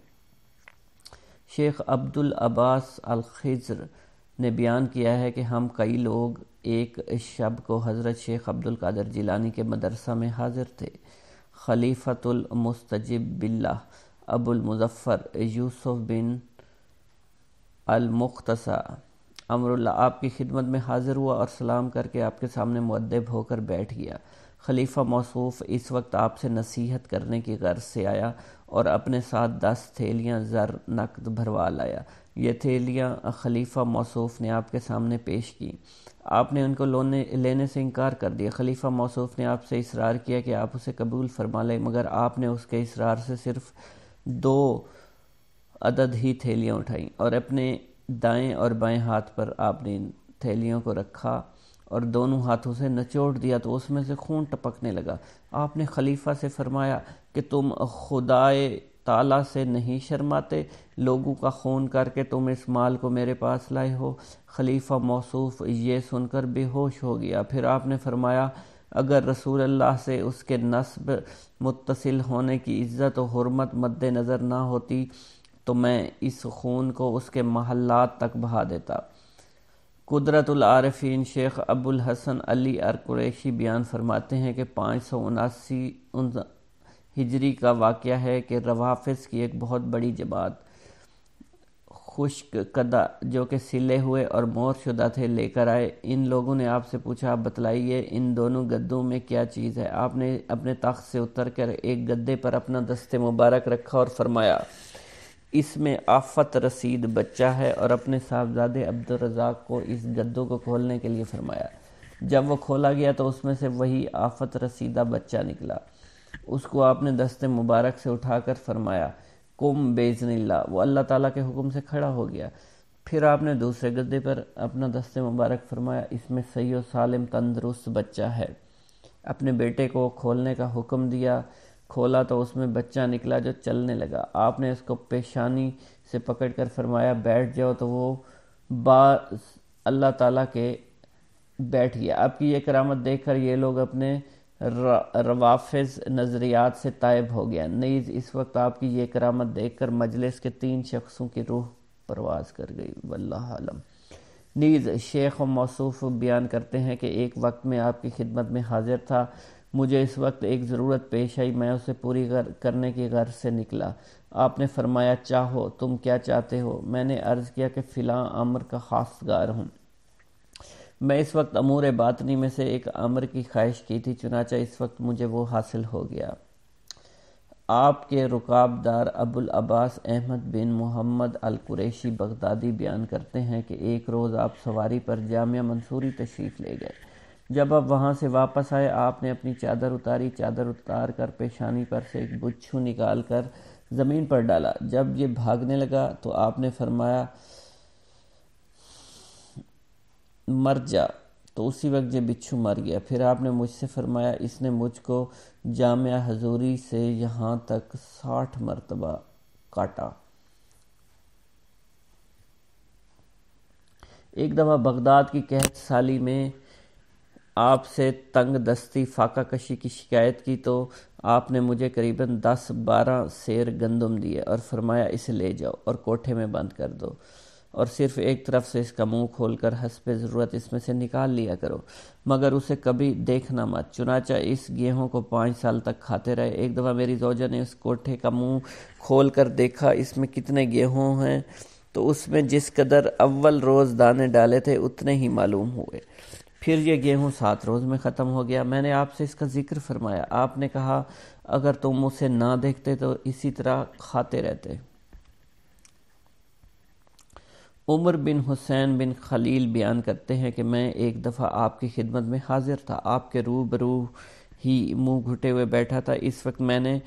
B: شیخ عبدالعباس الخضر نے بیان کیا ہے کہ ہم کئی لوگ ایک شب کو حضرت شیخ عبدالقادر جیلانی کے مدرسہ میں حاضر تھے۔ خلیفۃ المستجب باللہ ابو المظفر یوسف بن المختصہ امر اللہ آپ کی خدمت میں حاضر ہوا اور سلام کر کے آپ کے سامنے مؤدب ہو کر بیٹھ گیا۔ خلیفہ موصوف اس وقت آپ سے نصیحت کرنے کی غرض سے آیا اور اپنے ساتھ 10 تھیلیاں زر نقد بھروا لایا۔ یہ تھیلیاں خلیفہ موصوف نے آپ کے سامنے پیش کی۔ آپ نے ان کو لینے سے انکار کر دیا۔ خلیفہ موصوف نے آپ سے اصرار کیا کہ آپ اسے قبول فرما لیں، مگر آپ نے اس کے اصرار سے صرف 2 عدد ہی تھیلیاں اٹھائیں اور اپنے دائیں اور بائیں ہاتھ پر آپ نے ان تھیلیوں کو رکھا اور دونوں ہاتھوں سے نچوڑ دیا تو اس میں سے خون ٹپکنے لگا۔ آپ نے خلیفہ سے فرمایا کہ تم خدائے تعالیٰ سے نہیں شرماتے؟ لوگوں کا خون کر کے تم اس مال کو میرے پاس لائے ہو۔ خلیفہ موصوف یہ سن کر بے ہوش ہو گیا۔ پھر آپ نے فرمایا، اگر رسول اللہ سے اس کے نسب متصل ہونے کی عزت و حرمت مد نظر نہ ہوتی تو میں اس خون کو اس کے محلات تک بہا دیتا۔ قدرت العارفین شیخ ابو الحسن علی ارقریشی بیان فرماتے ہیں کہ 579 ہجری کا واقعہ ہے کہ روافظ کی ایک بہت بڑی جماعت خشک کدہ جو کہ سلے ہوئے اور مور شدہ تھے لے کر آئے۔ ان لوگوں نے آپ سے پوچھا، آپ بتلائیے ان دونوں گدوں میں کیا چیز ہے؟ آپ نے اپنے تخت سے اتر کر ایک گدے پر اپنا دست مبارک رکھا اور فرمایا، اس میں آفت رسید بچہ ہے، اور اپنے صاحبزادے عبدالرزاق کو اس گدوں کو کھولنے کے لیے فرمایا۔ جب وہ کھولا گیا تو اس میں سے وہی آفت رسیدہ بچہ نکلا۔ اس کو آپ نے دست مبارک سے اٹھا کر فرمایا، قم باذن اللہ، وہ اللہ تعالیٰ کے حکم سے کھڑا ہو گیا۔ پھر آپ نے دوسرے گدے پر اپنا دست مبارک فرمایا، اس میں صحیح و سالم تندرست بچہ ہے۔ اپنے بیٹے کو کھولنے کا حکم دیا، کھولا تو اس میں بچہ نکلا جو چلنے لگا۔ آپ نے اس کو پیشانی سے پکڑ کر فرمایا، بیٹھ جاؤ، تو وہ اللہ تعالیٰ کے بیٹھ گیا۔ آپ کی یہ کرامت دیکھ کر یہ لوگ اپنے روافظ نظریات سے تائب ہو گیا۔ نیز اس وقت آپ کی یہ کرامت دیکھ کر مجلس کے 3 شخصوں کی روح پرواز کر گئی، واللہ عالم۔ نیز شیخ و موصوف بیان کرتے ہیں کہ ایک وقت میں آپ کی خدمت میں حاضر تھا، مجھے اس وقت ایک ضرورت پیش آئی، میں اسے پوری کرنے کی غرض سے نکلا۔ آپ نے فرمایا چاہو، تم کیا چاہتے ہو؟ میں نے عرض کیا کہ فلاں امر کا خواستگار ہوں۔ میں اس وقت امور باطنی میں سے ایک امر کی خواہش کی تھی، چنانچہ اس وقت مجھے وہ حاصل ہو گیا۔ آپ کے رکابدار ابوالعباس احمد بن محمد القریشی بغدادی بیان کرتے ہیں کہ ایک روز آپ سواری پر جامعہ منصوری تشریف لے گئے۔ جب آپ وہاں سے واپس آئے، آپ نے اپنی چادر اتاری، چادر اتار کر پیشانی پر سے ایک بچھو نکال کر زمین پر ڈالا۔ جب یہ بھاگنے لگا تو آپ نے فرمایا مر جا، تو اسی وقت یہ بچھو مر گیا۔ پھر آپ نے مجھ سے فرمایا اس نے مجھ کو جامعہ حضوری سے یہاں تک 60 مرتبہ کاٹا۔ ایک دفعہ بغداد کی قحط سالی میں آپ سے تنگ دستی فاقہ کشی کی شکایت کی تو آپ نے مجھے قریباً 10-12 سیر گندم دیے اور فرمایا اسے لے جاؤ اور کوٹھے میں بند کر دو، اور صرف ایک طرف سے اس کا منہ کھول کر حسب ضرورت اس میں سے نکال لیا کرو، مگر اسے کبھی دیکھنا مت۔ چنانچہ اس گیہوں کو 5 سال تک کھاتے رہے۔ ایک دفعہ میری زوجہ نے اس کوٹھے کا منہ کھول کر دیکھا اس میں کتنے گیہوں ہیں، تو اس میں جس قدر اول روز دانے ڈالے تھے اتنے ہی معلوم ہوئے۔ پھر یہ گیہوں 7 روز میں ختم ہو گیا۔ میں نے آپ سے اس کا ذکر فرمایا، آپ نے کہا اگر تم اسے نہ دیکھتے تو اسی طرح کھاتے رہتے۔ عمر بن حسین بن خلیل بیان کرتے ہیں کہ میں ایک دفعہ آپ کی خدمت میں حاضر تھا، آپ کے روبرو ہی منہ گھٹے ہوئے بیٹھا تھا۔ اس وقت میں نے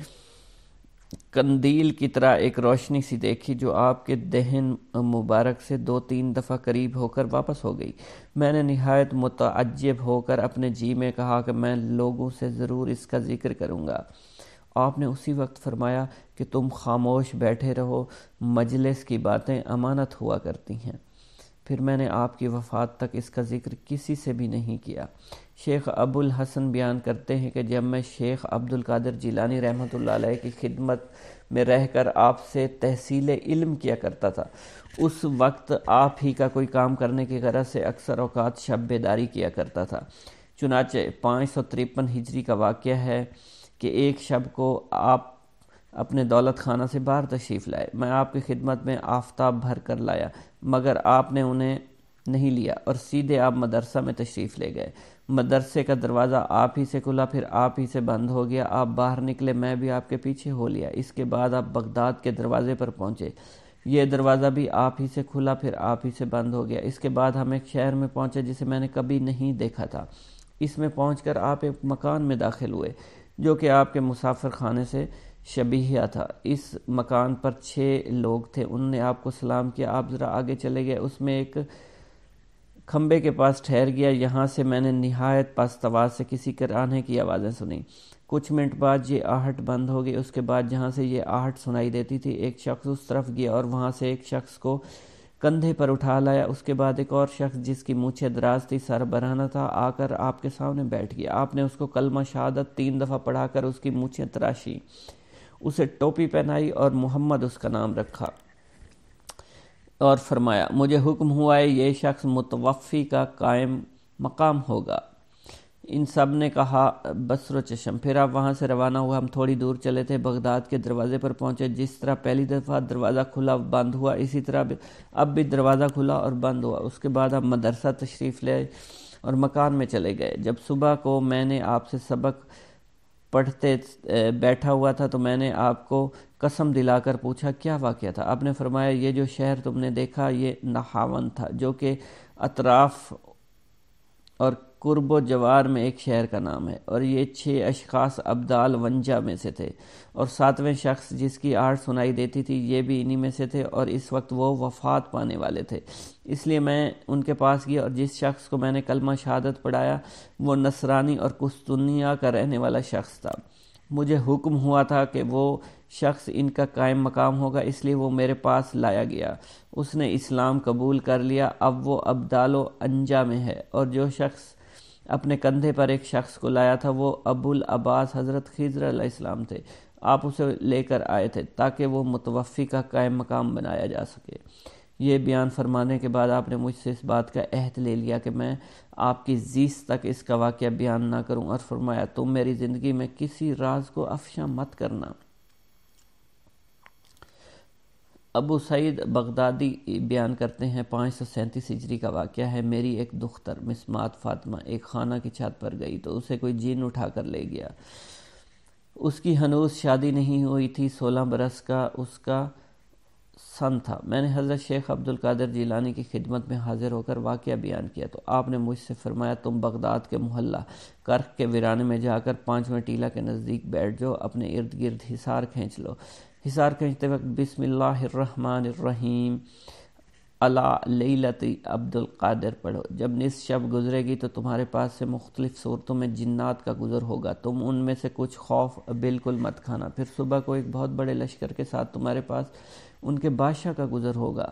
B: قندیل کی طرح ایک روشنی سی دیکھی جو آپ کے دہن مبارک سے 2-3 دفعہ قریب ہو کر واپس ہو گئی۔ میں نے نہایت متعجب ہو کر اپنے جی میں کہا کہ میں لوگوں سے ضرور اس کا ذکر کروں گا۔ آپ نے اسی وقت فرمایا کہ تم خاموش بیٹھے رہو، مجلس کی باتیں امانت ہوا کرتی ہیں۔ پھر میں نے آپ کی وفات تک اس کا ذکر کسی سے بھی نہیں کیا۔ شیخ ابو الحسن بیان کرتے ہیں کہ جب میں شیخ عبد القادر جیلانی رحمۃ اللہ علیہ کی خدمت میں رہ کر آپ سے تحصیل علم کیا کرتا تھا، اس وقت آپ ہی کا کوئی کام کرنے کی غرض سے اکثر اوقات شب بیداری کیا کرتا تھا۔ چنانچہ 553 ہجری کا واقعہ ہے کہ ایک شب کو آپ اپنے دولت خانہ سے باہر تشریف لائے۔ میں آپ کی خدمت میں آفتاب بھر کر لایا، مگر آپ نے انہیں نہیں لیا اور سیدھے آپ مدرسہ میں تشریف لے گئے۔ مدرسے کا دروازہ آپ ہی سے کھلا، پھر آپ ہی سے بند ہو گیا۔ آپ باہر نکلے، میں بھی آپ کے پیچھے ہو لیا۔ اس کے بعد آپ بغداد کے دروازے پر پہنچے، یہ دروازہ بھی آپ ہی سے کھلا، پھر آپ ہی سے بند ہو گیا۔ اس کے بعد ہم ایک شہر میں پہنچے جسے میں نے کبھی نہیں دیکھا تھا۔ اس میں پہنچ کر آپ ایک مکان میں داخل ہوئے جو کہ آپ کے مسافر خانے سے شبیہ تھا۔ اس مکان پر 6 لوگ تھے، انہوں نے آپ کو سلام کیا، آپ ذرا آگے چلے گئے، اس میں ایک کھمبے کے پاس ٹھہر گیا۔ یہاں سے میں نے نہایت پست آواز سے کسی کرانے کی آوازیں سنی۔ کچھ منٹ بعد یہ آہٹ بند ہو گئی۔ اس کے بعد جہاں سے یہ آہٹ سنائی دیتی تھی ایک شخص اس طرف گیا اور وہاں سے ایک شخص کو کندھے پر اٹھا لایا۔ اس کے بعد ایک اور شخص جس کی مونچھیں دراز تھی، سر برہنہ تھا، آ کر آپ کے سامنے بیٹھ گیا۔ آپ نے اس کو کلمہ شہادت 3 دفعہ پڑھا کر اس کی مونچھیں تراشی، اسے ٹوپی پہنائی اور محمد اس کا نام رکھا اور فرمایا مجھے حکم ہوا ہے یہ شخص متوفی کا قائم مقام ہوگا۔ ان سب نے کہا بصر و چشم۔ پھر آپ وہاں سے روانہ ہوا۔ ہم تھوڑی دور چلے تھے، بغداد کے دروازے پر پہنچے۔ جس طرح پہلی دفعہ دروازہ کھلا بند ہوا، اسی طرح اب بھی دروازہ کھلا اور بند ہوا۔ اس کے بعد آپ مدرسہ تشریف لے اور مکان میں چلے گئے۔ جب صبح کو میں نے آپ سے سبق پڑھتے بیٹھا ہوا تھا تو میں نے آپ کو قسم دلا کر پوچھا کیا واقعہ تھا؟ آپ نے فرمایا یہ جو شہر تم نے دیکھا یہ نہاون تھا، جو کہ اطراف اور قرب و جوار میں ایک شہر کا نام ہے، اور یہ 6 اشخاص ابدال ونجا میں سے تھے، اور 7ویں شخص جس کی آہٹ سنائی دیتی تھی یہ بھی انہی میں سے تھے، اور اس وقت وہ وفات پانے والے تھے۔ اس لیے میں ان کے پاس گیا، اور جس شخص کو میں نے کلمہ شہادت پڑھایا وہ نصرانی اور قسطنطنیہ کا رہنے والا شخص تھا۔ مجھے حکم ہوا تھا کہ وہ شخص ان کا قائم مقام ہوگا، اس لیے وہ میرے پاس لایا گیا۔ اس نے اسلام قبول کر لیا، اب وہ ابدال و انجا میں ہے، اور جو شخص اپنے کندھے پر ایک شخص کو لایا تھا وہ ابوالعباس حضرت خضر علیہ السلام تھے۔ آپ اسے لے کر آئے تھے تاکہ وہ متوفی کا قائم مقام بنایا جا سکے۔
A: یہ بیان فرمانے کے بعد آپ نے مجھ سے اس بات کا عہد لے لیا کہ میں آپ کی زیست تک اس کا واقعہ بیان نہ کروں، اور فرمایا تم میری زندگی میں کسی راز کو افشا مت کرنا۔ ابو سعید بغدادی بیان کرتے ہیں 537 ہجری کا واقعہ ہے، میری ایک دختر مسمات فاطمہ ایک خانہ کی چھت پر گئی تو اسے کوئی جن اٹھا کر لے گیا۔ اس کی ہنوز شادی نہیں ہوئی تھی، 16 برس کا اس کا سن تھا۔ میں نے حضرت شیخ عبد القادر جیلانی کی خدمت میں حاضر ہو کر واقعہ بیان کیا تو آپ نے مجھ سے فرمایا تم بغداد کے محلہ کرخ کے ویرانے میں جا کر 5ویں ٹیلہ کے نزدیک بیٹھ جاؤ، اپنے ارد گرد حصار کھینچ لو۔ حصار کھینچتے وقت بسم اللہ الرحمن الرحیم علی لیلۃ عبد القادر پڑھو۔ جب نصف شب گزرے گی تو تمہارے پاس سے مختلف صورتوں میں جنات کا گزر ہوگا، تم ان میں سے کچھ خوف بالکل مت کھانا۔ پھر صبح کو ایک بہت بڑے لشکر کے ساتھ تمہارے پاس ان کے بادشاہ کا گزر ہوگا،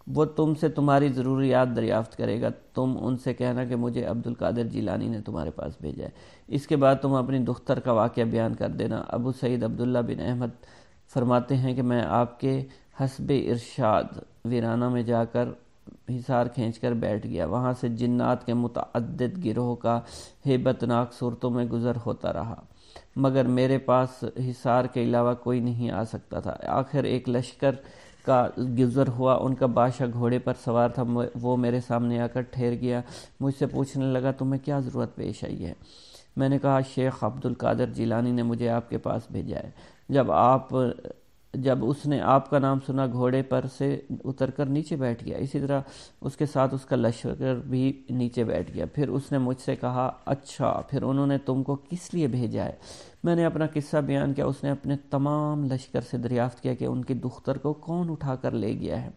A: وہ تم سے تمہاری ضروریات دریافت کرے گا، تم ان سے کہنا کہ مجھے عبد القادر جیلانی نے تمہارے پاس بھیجا ہے۔ اس کے بعد تم اپنی دختر کا واقعہ بیان کر دینا۔ ابو سعید عبداللہ بن احمد فرماتے ہیں کہ میں آپ کے حسب ارشاد ویرانہ میں جا کر حصار کھینچ کر بیٹھ گیا، وہاں سے جنات کے متعدد گروہ کا ہیبت ناک صورتوں میں گزر ہوتا رہا، مگر میرے پاس حصار کے علاوہ کوئی نہیں آ سکتا تھا۔ آخر ایک لشکر کا گزر ہوا، ان کا بادشاہ گھوڑے پر سوار تھا، وہ میرے سامنے آ کر ٹھہر گیا، مجھ سے پوچھنے لگا تمہیں کیا ضرورت پیش آئی ہے؟ میں نے کہا شیخ عبد القادر جیلانی نے مجھے آپ کے پاس بھیجا ہے۔ جب اس نے آپ کا نام سنا گھوڑے پر سے اتر کر نیچے بیٹھ گیا، اسی طرح اس کے ساتھ اس کا لشکر بھی نیچے بیٹھ گیا۔ پھر اس نے مجھ سے کہا اچھا پھر انہوں نے تم کو کس لیے بھیجا ہے؟ میں نے اپنا قصہ بیان کیا۔ اس نے اپنے تمام لشکر سے دریافت کیا کہ ان کی دختر کو کون اٹھا کر لے گیا ہے،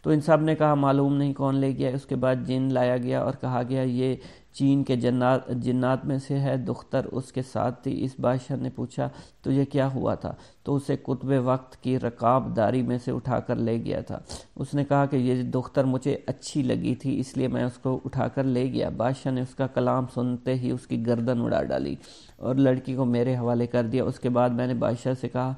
A: تو ان سب نے کہا معلوم نہیں کون لے گیا۔ اس کے بعد جن لایا گیا اور کہا گیا یہ چین کے جنات میں سے ہے، دختر اس کے ساتھ تھی۔ اس بادشاہ نے پوچھا تو یہ کیا ہوا تھا؟ تو اسے قطب وقت کی رکاب داری میں سے اٹھا کر لے گیا تھا۔ اس نے کہا کہ یہ دختر مجھے اچھی لگی تھی اس لیے میں اس کو اٹھا کر لے گیا۔ بادشاہ نے اس کا کلام سنتے ہی اس کی گردن اڑا ڈالی اور لڑکی کو میرے حوالے کر دیا۔ اس کے بعد میں نے بادشاہ سے کہا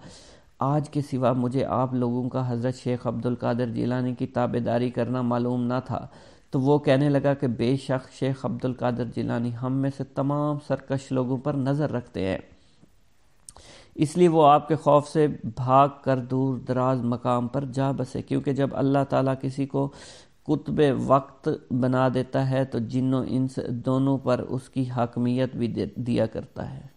A: آج کے سوا مجھے آپ لوگوں کا حضرت شیخ عبد القادر جیلانی کی تابعداری کرنا معلوم نہ تھا۔ تو وہ کہنے لگا کہ بے شک شیخ عبد القادر جیلانی ہم میں سے تمام سرکش لوگوں پر نظر رکھتے ہیں، اس لیے وہ آپ کے خوف سے بھاگ کر دور دراز مقام پر جا بسے، کیونکہ جب اللہ تعالیٰ کسی کو قطب وقت بنا دیتا ہے تو جن و انس دونوں پر اس کی حاکمیت بھی دیا کرتا ہے۔